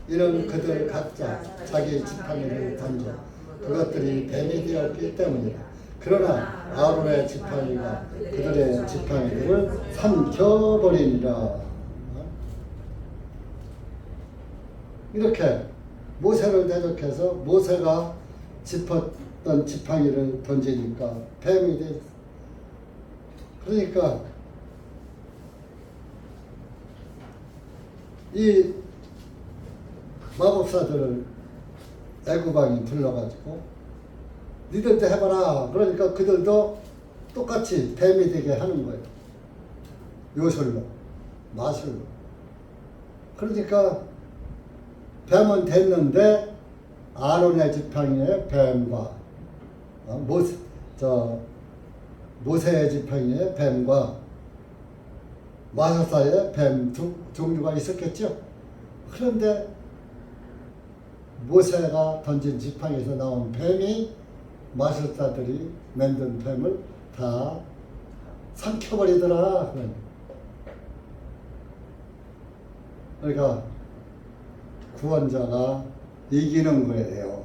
Speaker 1: 이런 그들 각자 자기 지팡이를 던져 그것들이 뱀이 되었기 때문이다. 그러나 아론의 지팡이가 그들의 지팡이들을 삼켜버리니라. 이렇게 모세를 대적해서 모세가 짚었던 지팡이를 던지니까 뱀이 돼. 그러니까 이 마법사들을 애구방이 불러가지고 니들도 해봐라. 그러니까 그들도 똑같이 뱀이 되게 하는 거예요. 요술로, 마술로. 그러니까 뱀은 됐는데 아론의 지팡이에 뱀과 모세의 지팡이에 뱀과 마술사에 뱀 두 종류가 있었겠죠. 그런데 모세가 던진 지팡이에서 나온 뱀이 마술사들이 만든 뱀을 다 삼켜버리더라. 그러니까 구원자가 이기는 거예요.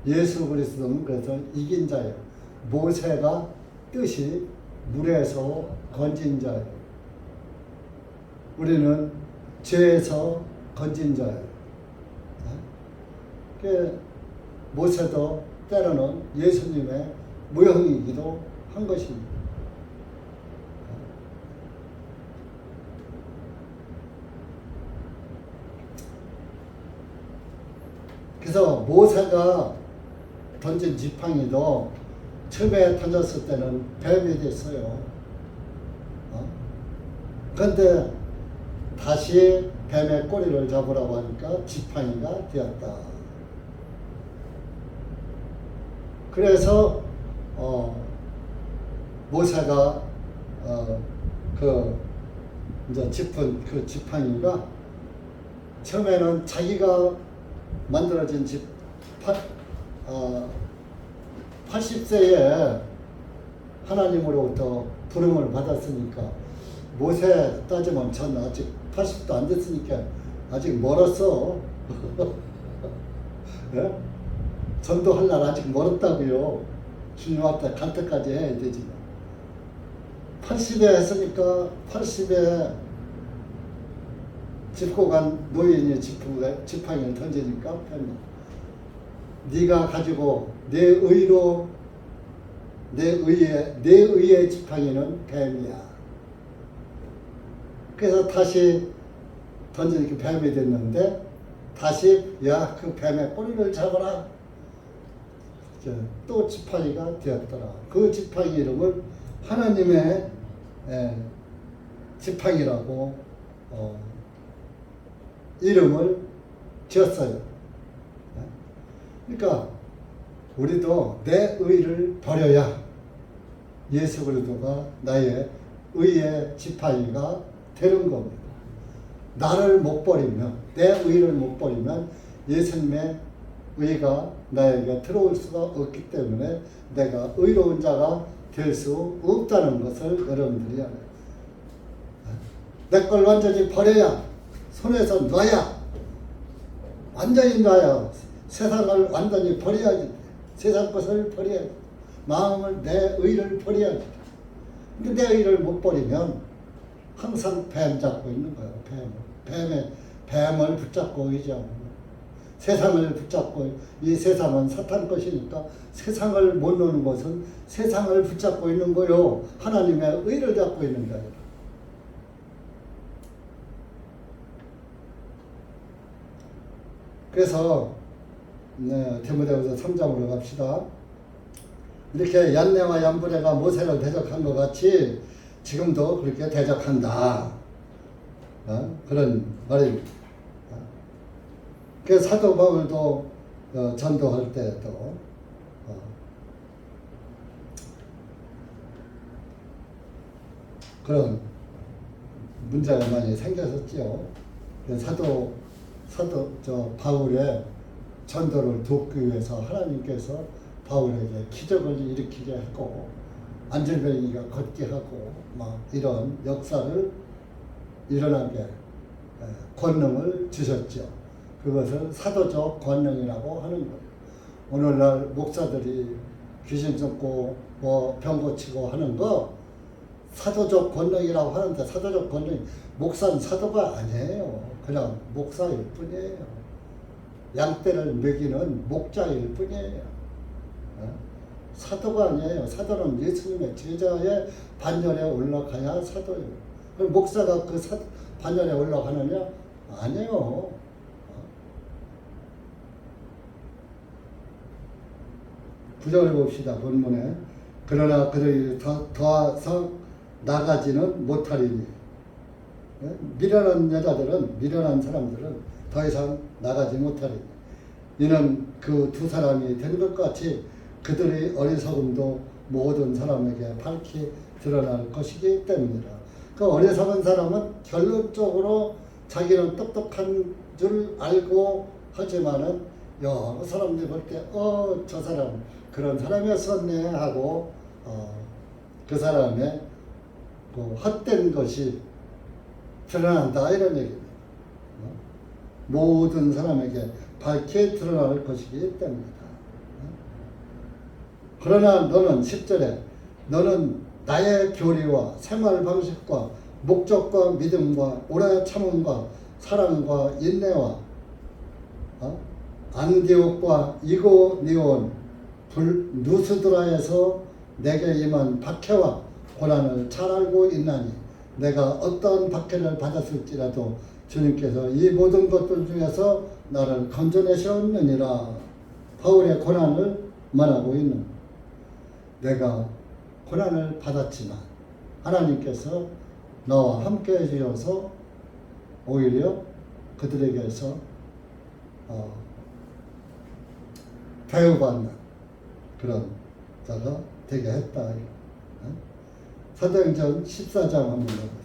Speaker 1: 예수 그리스도는 그래서 이긴 자예요. 모세가 뜻이 물에서 건진 자예요. 우리는 죄에서 건진 자예요. 모세도 때로는 예수님의 모형이기도 한 것입니다. 그래서 모세가 던진 지팡이도 처음에 던졌을 때는 뱀이 됐어요. 그런데 다시 뱀의 꼬리를 잡으라고 하니까 지팡이가 되었다. 그래서 모세가 이제 짚은 그 지팡이가 처음에는 자기가 만들어진 80세에 하나님으로부터 부름을 받았으니까 모세 따지면 전 아직 80도 안 됐으니까 아직 멀었어. 네? 전도할 날 아직 멀었다고요. 주님 앞에 갈 때까지 해야 되지. 80에 했으니까 80에 짚고 간 노인이 지팡이를 던지니까 네가 가지고 내 의의 지팡이는 뱀이야. 그래서 다시 던지니까 뱀이 됐는데 다시 야 그 뱀의 꼬리를 잡아라. 또 지팡이가 되었더라. 그 지팡이 이름을 하나님의 지팡이라고 이름을 지었어요. 그러니까 우리도 내 의를 버려야 예수 그리스도가 나의 의의 지팡이가 되는 겁니다. 나를 못 버리면, 내 의를 못 버리면 예수님의 의가 나에게 들어올 수가 없기 때문에 내가 의로운 자가 될 수 없다는 것을 여러분들이 알아요. 내 걸 완전히 버려야, 손에서 놔야, 완전히 놔야, 세상을 완전히 버려야지. 세상 것을 버려야지. 마음을, 내 의를 버려야지. 근데 내 의를 못 버리면 항상 뱀 잡고 있는 거예요. 뱀을 붙잡고 의지하고 세상을 붙잡고, 이 세상은 사탄 것이니까 세상을 못 노는 것은 세상을 붙잡고 있는 거요. 하나님의 의를 잡고 있는 거예요. 그래서 디모데후서 3장으로 갑시다. 이렇게 얀네와 얀브레가 모세를 대적한 것 같이 지금도 그렇게 대적한다. 그런 말입니다. 그 사도 바울도 전도할 때도 그런 문제가 많이 생겼었죠. 바울의 전도를 돕기 위해서 하나님께서 바울에게 기적을 일으키게 하고 안질병이가 걷게 하고 막 이런 역사를 일어나게 권능을 주셨죠. 그것을 사도적 권능이라고 하는 거예요. 오늘날 목사들이 귀신 쫓고 뭐 병 고치고 하는 거 사도적 권능이라고 하는데, 사도적 권능, 목사는 사도가 아니에요. 그냥 목사일 뿐이에요. 양떼를 먹이는 목자일 뿐이에요. 사도가 아니에요. 사도는 예수님의 제자의 반열에 올라가야 사도예요. 그럼 목사가 그 반열에 올라가느냐? 아니에요. 부정을 봅시다. 본문에. 그러나 그들이 더서 나가지는 못하리니. 미련한 여자들은, 미련한 사람들은 더 이상 나가지 못하리니. 이는 그 두 사람이 된 것 같이 그들의 어리석음도 모든 사람에게 밝히 드러날 것이기 때문이라. 그 어리석은 사람은 결론적으로 자기는 똑똑한 줄 알고 하지만은 여러 사람들이 볼 때 저 사람 그런 사람이었었네 하고 그 사람의 그 헛된 것이 드러난다 이런 얘기입니다. 모든 사람에게 밝게 드러날 것이기 때문이다. 그러나 너는 10절에 너는 나의 교리와 생활 방식과 목적과 믿음과 오래 참음과 사랑과 인내와 안디옥과 이고니온 누스드라에서 내게 임한 박해와 고난을 잘 알고 있나니 내가 어떠한 박해를 받았을지라도 주님께서 이 모든 것들 중에서 나를 건져내셨느니라. 바울의 고난을 말하고 있는, 내가 고난을 받았지만 하나님께서 나와 함께 해주셔서 오히려 그들에게서 대우받는 그런 자가 되게 했다. 사도행전 14장 한번 보세요.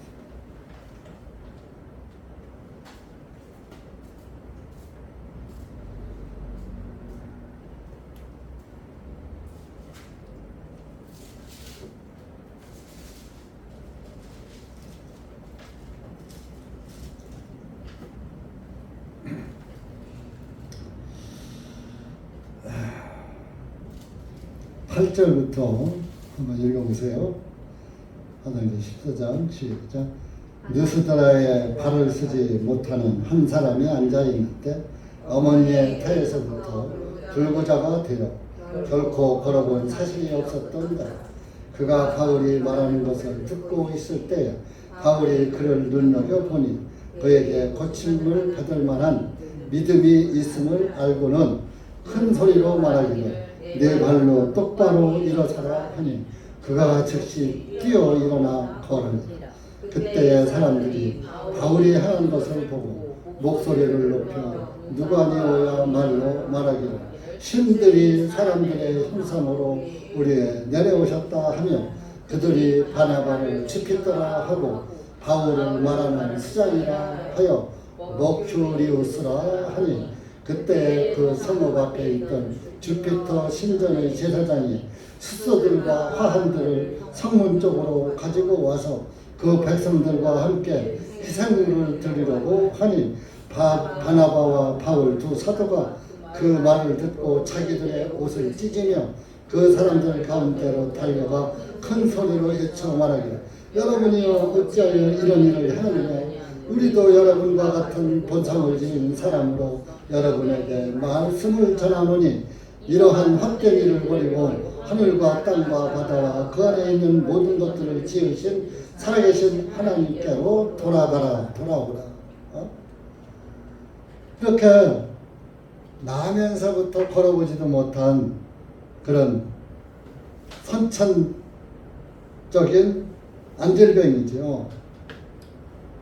Speaker 1: 팔 절부터 한번 읽어보세요. 사도행전 14장 시작. 느스드라에 발을 쓰지 못하는 한 사람이 앉아있는데 어머니의 태에서부터 불구자가 되어 결코 걸어본 사실이 없었던다. 그가 바울이 말하는 것을 듣고 있을 때에 바울이 그를 눈여겨보니 그에게 고침을 받을 만한 믿음이 있음을 알고는 큰 소리로 말하기를 내 발로 똑바로 일어서라 하니 그가 즉시 뛰어 일어나 걸으니라. 그때의 사람들이 바울이 하는 것을 보고 목소리를 높여 누가 니오야 말로 말하기를 신들이 사람들의 힘성으로 우리에 내려오셨다 하며 그들이 바나바를 지피더라 하고 바울을 말하는 수장이라 하여 머큐리우스라 하니 그때 그 성읍 앞에 있던 주피터 신전의 제사장이 숫소들과 화환들을 성문 쪽으로 가지고 와서 그 백성들과 함께 희생을 드리려고 하니 바나바와 바울 두 사도가 그 말을 듣고 자기들의 옷을 찢으며 그 사람들 가운데로 달려가 큰 소리로 외쳐 말하기를 여러분이여 어찌하여 이런 일을 하느냐. 우리도 여러분과 같은 본성을 지닌 사람으로 여러분에게 말씀을 전하노니 이러한 헛된 일을 버리고 하늘과 땅과 바다와 그 안에 있는 모든 것들을 지으신 살아계신 하나님께로 돌아오라. 이렇게 나면서부터 걸어보지도 못한 그런 선천적인 안질병이죠.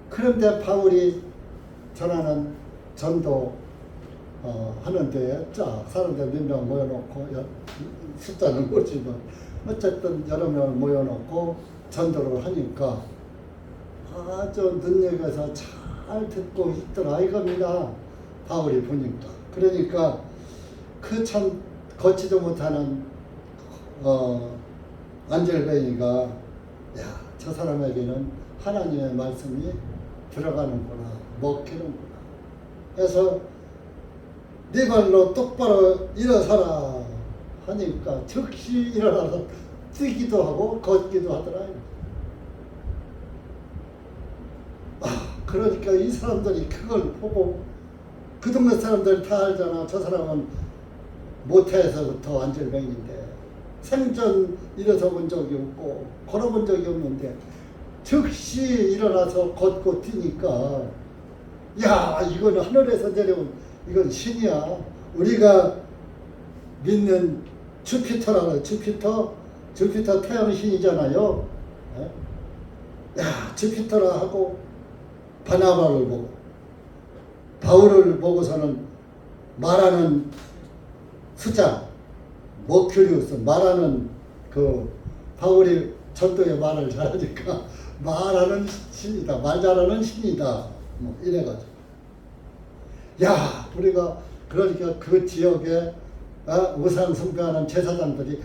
Speaker 1: 그런데 바울이 전하는 전도 하는데 사람들 몇 명 모여놓고 숫자는 모르지만 어쨌든 여러 명을 모여놓고 전도를 하니까 아주 능력에서 잘 듣고 있더라 이겁니다. 바울이 보니까. 그러니까 그 참 걷지도 못하는 안젤뱅이가 저 사람에게는 하나님의 말씀이 들어가는구나, 먹히는구나. 그래서 네 발로 똑바로 일어서라 하니까 즉시 일어나서 뛰기도 하고 걷기도 하더라. 그러니까 이 사람들이 그걸 보고 그 동네 사람들 다 알잖아. 저 사람은 모태에서부터 안절뱅인데 생전 일어서 본 적이 없고 걸어본 적이 없는데 즉시 일어나서 걷고 뛰니까 야, 이건 하늘에서 내려온 이건 신이야. 우리가 믿는 주피터라고 주피터 태양신이잖아요. 야, 주피터라 하고 바나바를 보고 바울을 보고서는 말하는 수장 머큐리우스 말하는 그 바울이 전도의 말을 잘하니까 말하는 신이다, 말 잘하는 신이다, 뭐 이래가지고 야, 우리가 그러니까 그 지역에 우상 숭배하는 제사장들이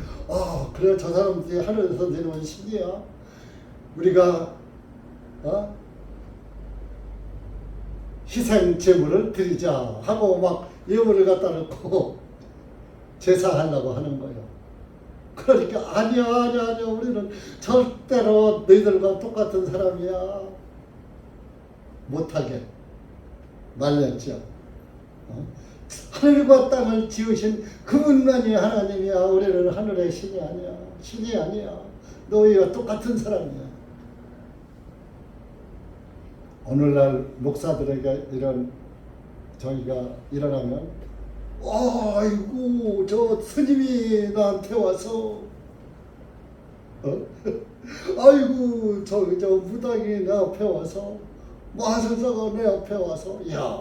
Speaker 1: 그래 저 사람들이 하늘에서 내려온 신이야. 우리가 희생 제물을 드리자 하고 막 예물을 갖다 놓고 제사하려고 하는 거예요. 그러니까 아니야 우리는 절대로 너희들과 똑같은 사람이야. 못하게 말렸죠. 하늘과 땅을 지으신 그분만이 하나님이야. 우리는 하늘의 신이 아니야. 신이 아니야. 너희와 똑같은 사람이야. 오늘날 목사들에게 이런 저희가 일어나면 아이고 저 스님이 나한테 와서 아이고 저 무당이 내 앞에 와서 마술사가 내 앞에 와서 야,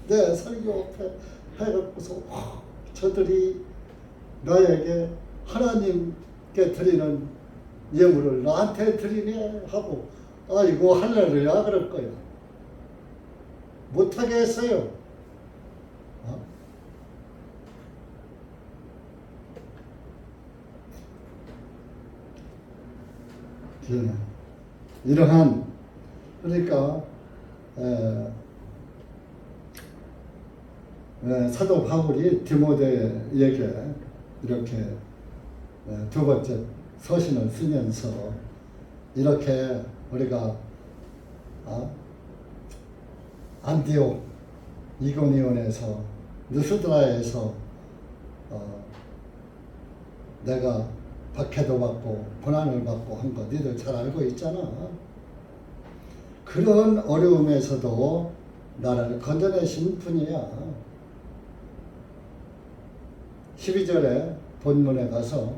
Speaker 1: 내 설교 앞에 해갖고서 저들이 나에게 하나님께 드리는 예물을 나한테 드리네 하고 아이고 할렐루야 그럴 거야. 못하게 했어요. 이러한 그러니까 사도 바울이 디모데에게 이렇게 두 번째 서신을 쓰면서 이렇게 우리가 안디옥 이고니온에서 느스드라에서 내가 박해도 받고 고난을 받고 한 거 니들 잘 알고 있잖아. 그런 어려움에서도 나를 건져내신 분이야. 12절에 본문에 가서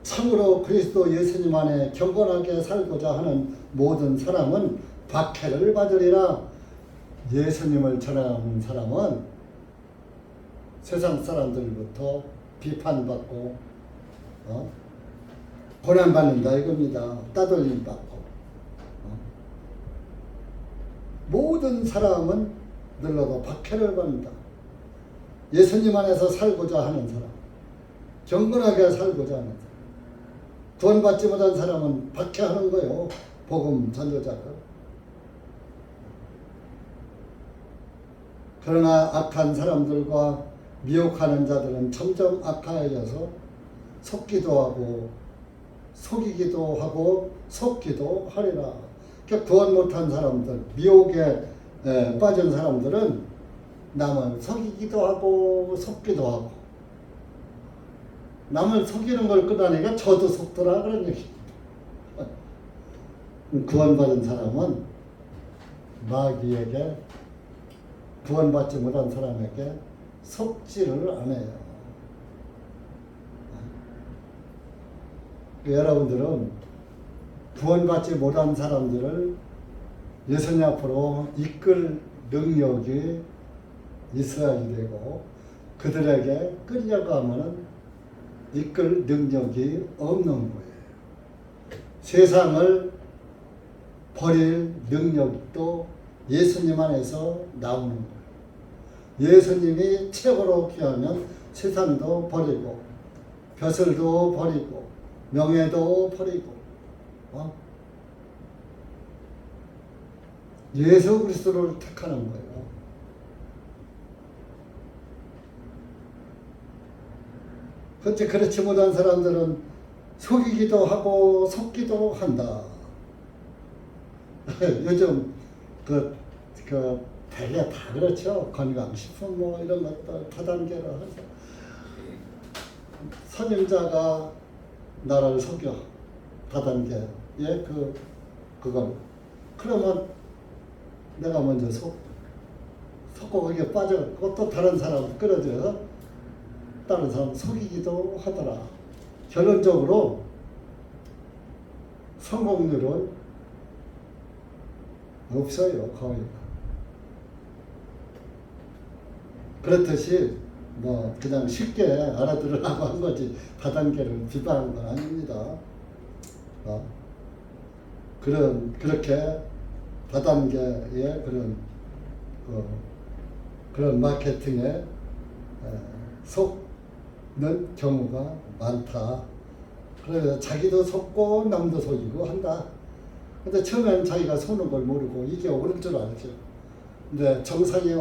Speaker 1: 참으로 그리스도 예수님 안에 경건하게 살고자 하는 모든 사람은 박해를 받으리라. 예수님을 전하는 사람은 세상 사람들부터 비판받고 고난받는다 이겁니다. 따돌림 받고 모든 사람은 늘러도 박해를 받는다. 예수님 안에서 살고자 하는 사람, 경건하게 살고자 하는 사람, 돈 받지 못한 사람은 박해하는 거예요. 복음 전도자가. 그러나 악한 사람들과 미혹하는 자들은 점점 악화해져서 속기도 하고 속이기도 하고 속기도 하리라. 그러니까 구원 못한 사람들, 미혹에 빠진 사람들은 남을 속이기도 하고 속기도 하고 남을 속이는 걸 끝나니까 저도 속더라 그런 얘기입니다. 구원받은 사람은 마귀에게 구원받지 못한 사람에게 속지를 안 해요. 여러분들은 구원받지 못한 사람들을 예수님 앞으로 이끌 능력이 있어야 되고 그들에게 끌려가면은 이끌 능력이 없는 거예요. 세상을 버릴 능력도 예수님 안에서 나오는 거예요. 예수님이 최고로 귀하면 세상도 버리고 벼슬도 버리고 명예도 버리고 예수 그리스도를 택하는 거예요. 그런데 그렇지 못한 사람들은 속이기도 하고 속기도 한다. 요즘 그 대개 다 그렇죠. 건강식품 뭐 이런 것들 다단계로 해서 선임자가 나를 속여 다단계에 그걸 그러면 내가 먼저 속고 거기에 빠져 또 다른 사람을 끌어줘 다른 사람 속이기도 하더라. 결론적으로 성공률은 없어요. 거의. 그렇듯이 뭐 그냥 쉽게 알아들으려고 한 거지 다단계를 비방한 건 아닙니다. 그렇게 다단계의 그런 마케팅에 속는 경우가 많다. 그래서 자기도 속고 남도 속이고 한다. 근데 처음엔 자기가 속는 걸 모르고 이게 옳은 줄 알죠. 근데 정상에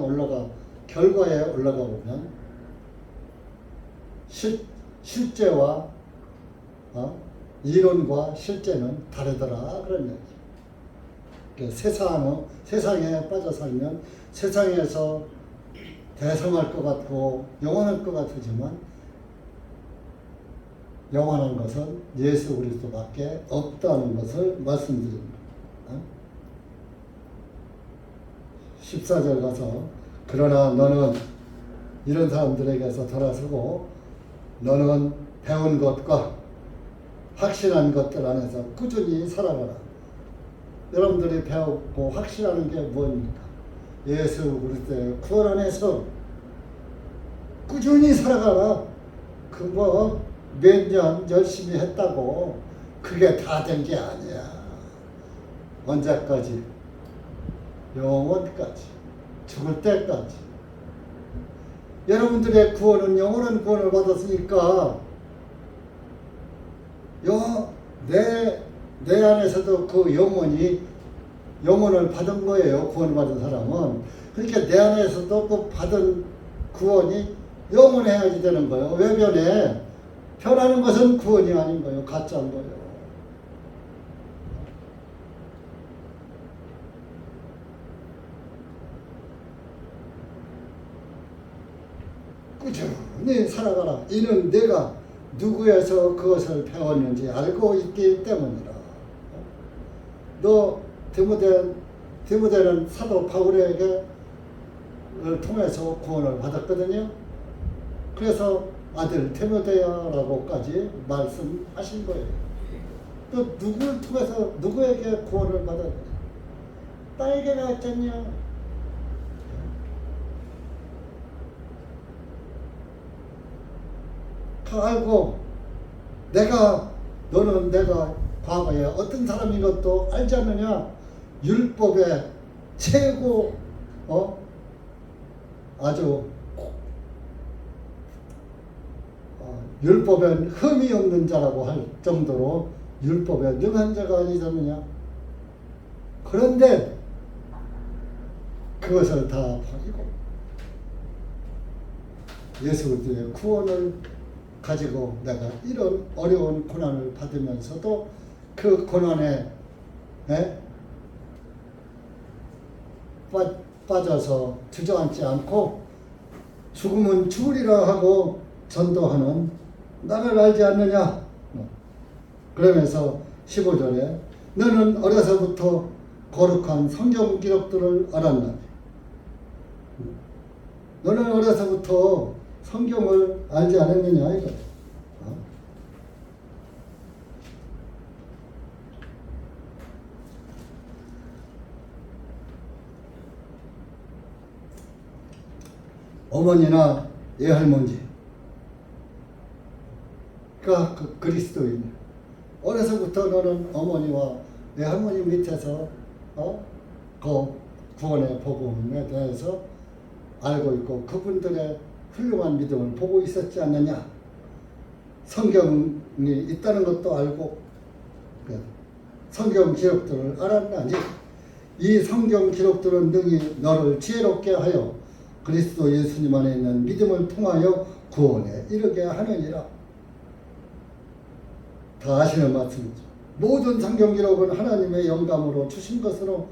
Speaker 1: 결과에 올라가 보면 실제와 이론과 실제는 다르더라 그런 얘기. 세상에 빠져 살면 세상에서 대성할 것 같고 영원할 것 같지만 영원한 것은 예수 그리스도밖에 없다는 것을 말씀드립니다. 14절 가서 그러나 너는 이런 사람들에게서 돌아서고 너는 배운 것과 확신한 것들 안에서 꾸준히 살아가라. 여러분들이 배웠고 확신하는 게 뭡니까? 예수 그리스도의 구원 안에서 꾸준히 살아가라. 몇 년 열심히 했다고 그게 다 된 게 아니야. 언제까지? 영원까지. 죽을 때까지. 여러분들의 구원은 영원한 구원을 받았으니까 내 안에서도 그 영혼을 받은 거예요. 구원 받은 사람은. 그러니까 내 안에서도 그 받은 구원이 영원해야지 되는 거예요. 외변에 변하는 것은 구원이 아닌 거예요. 가짜인 거예요. 꾸준히 살아가라. 이는 내가 누구에서 그것을 배웠는지 알고 있기 때문이라. 너 디모데는 사도 바울에게 통해서 구원을 받았거든요. 그래서 아들 디모데야라고까지 말씀하신 거예요. 또 누구를 통해서 누구에게 구원을 받았냐? 나에게 갔잖냐? 다 알고 너는 내가 과거에 어떤 사람인 것도 알지 않느냐? 율법의 최고 아주 율법엔 흠이 없는 자라고 할 정도로 율법에 능한 자가 아니잖느냐. 그런데 그것을 다 버리고 예수 그리스도의 구원을 가지고 내가 이런 어려운 고난을 받으면서도 그 고난에 빠져서 주저앉지 않고 죽으면 죽으리라 하고 전도하는 나를 알지 않느냐. 그러면서 15절에 너는 어려서부터 거룩한 성경 기록들을 알았나니. 너는 어려서부터 성경을 알지 않았느냐 이거. 어머니나 예할머니 그 그리스도인. 어려서부터 너는 어머니와 내 할머니 밑에서 그 구원의 복음에 대해서 알고 있고 그분들의 훌륭한 믿음을 보고 있었지 않느냐. 성경이 있다는 것도 알고 성경 기록들을 알았나니 이 성경 기록들은 능히 너를 지혜롭게 하여 그리스도 예수님 안에 있는 믿음을 통하여 구원에 이르게 하느니라. 다 아시는 말씀이죠. 모든 성경 기록은 하나님의 영감으로 주신 것으로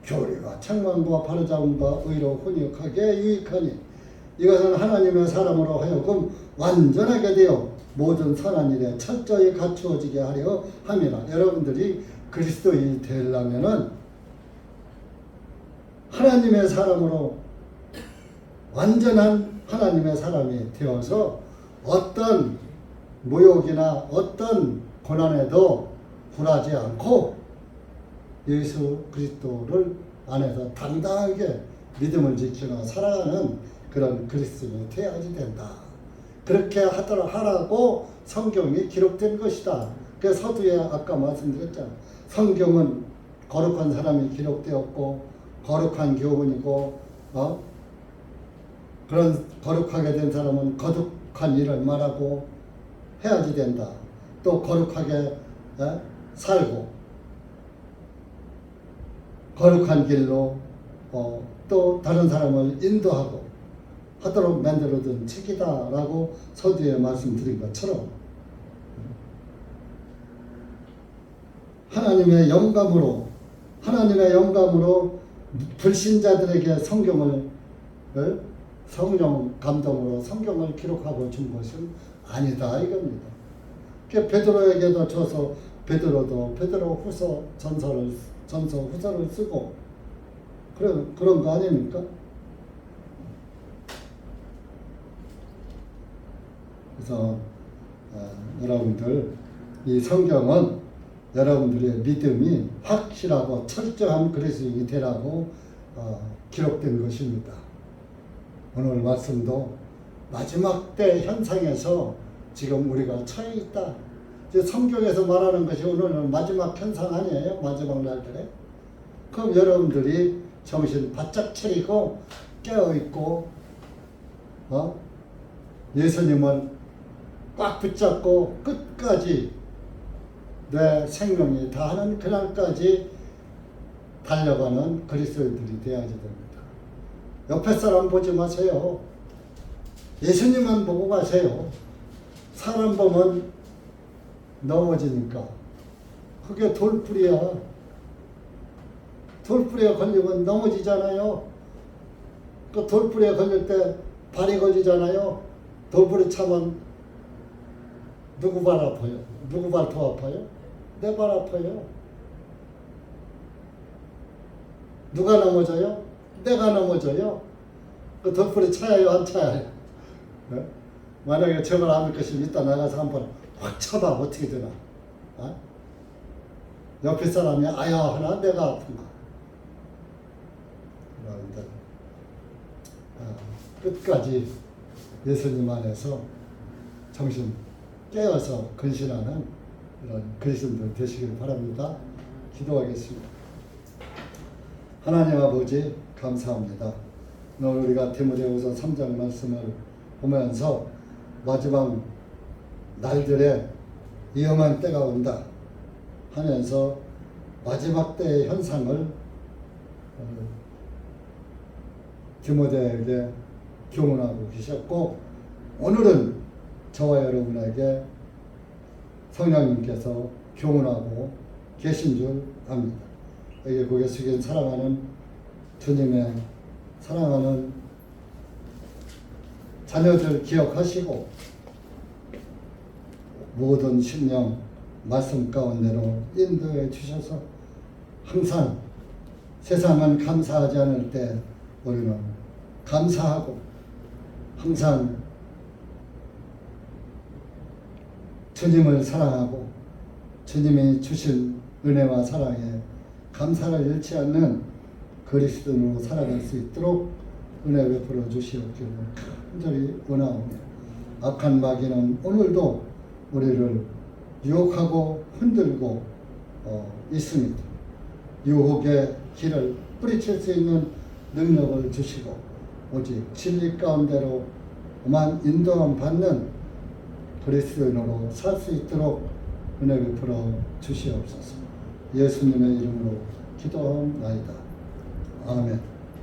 Speaker 1: 교리와 책망과 바로잡음과 의로 훈육하게 유익하니 이것은 하나님의 사람으로 하여금 완전하게 되어 모든 선한 일에 철저히 갖추어지게 하려 함이라. 여러분들이 그리스도인이 되려면은 하나님의 사람으로 완전한 하나님의 사람이 되어서 어떤 모욕이나 어떤 고난에도 굴하지 않고 예수 그리스도를 안에서 당당하게 믿음을 지키며 살아가는 그런 그리스도인이 되어야지 된다. 그렇게 하라고 성경이 기록된 것이다. 그 서두에 아까 말씀드렸잖아. 성경은 거룩한 사람이 기록되었고 거룩한 교훈이고 그런 거룩하게 된 사람은 거룩한 일을 말하고 해야지 된다. 또 거룩하게 살고 거룩한 길로 또 다른 사람을 인도하고 하도록 만들어둔 책이다라고 서두에 말씀드린 것처럼 하나님의 영감으로 불신자들에게 성경을 성령 감동으로 성경을 기록하고 준 것은 아니다 이겁니다. 베드로에게도 줘서 베드로 후서 후서를 쓰고 그런 거 아닙니까? 그래서 여러분들 이 성경은 여러분들의 믿음이 확실하고 철저한 그리스도인이 되라고 기록된 것입니다. 오늘 말씀도 마지막 때 현상에서 지금 우리가 처해 있다. 성경에서 말하는 것이 오늘은 마지막 현상 아니에요? 마지막 날들에. 그럼 여러분들이 정신 바짝 차리고 깨어있고 예수님을 꽉 붙잡고 끝까지 내 생명이 다하는 그날까지 달려가는 그리스도인들이 되어야지 됩니다. 옆에 사람 보지 마세요. 예수님만 보고 가세요. 사람 보면 넘어지니까. 그게 돌뿌리야. 돌뿌리에 걸리면 넘어지잖아요. 그 돌뿌리에 걸릴 때 발이 걸리잖아요. 돌뿌리 차면 누구 발 아파요? 누구 발 더 아파요? 내 발 아파요. 누가 넘어져요? 내가 넘어져요. 그 돌뿌리 차야요, 안 차야요? 네? 만약에 저걸 안 할 것이면 이따 나가서 한번 확 쳐봐. 어떻게 되나? 옆에 사람이 아야 하나 내가 아픈가? 그런데 끝까지 예수님 안에서 정신 깨어서 근신하는 이런 그리스도인들 되시길 바랍니다. 기도하겠습니다. 하나님 아버지 감사합니다. 오늘 우리가 디모데후서 3장 말씀을 보면서 마지막 날들에 위험한 때가 온다 하면서 마지막 때의 현상을 디모데에게 교훈하고 계셨고 오늘은 저와 여러분에게 성령님께서 교훈하고 계신 줄 압니다. 여기 고개 숙인 사랑하는 주님의 사랑하는 자녀들 기억하시고 모든 심령 말씀 가운데로 인도해 주셔서 항상 세상은 감사하지 않을 때 우리는 감사하고 항상 주님을 사랑하고 주님이 주신 은혜와 사랑에 감사를 잃지 않는 그리스도인으로 살아갈 수 있도록 은혜 베풀어 주시옵기를 간절히 원하오며 악한 마귀는 오늘도 우리를 유혹하고 흔들고 있습니다. 유혹의 길을 뿌리칠 수 있는 능력을 주시고 오직 진리 가운데로만 인도함 받는 그리스도인으로 살 수 있도록 은혜 베풀어 주시옵소서. 예수님의 이름으로 기도하옵나이다. 아멘.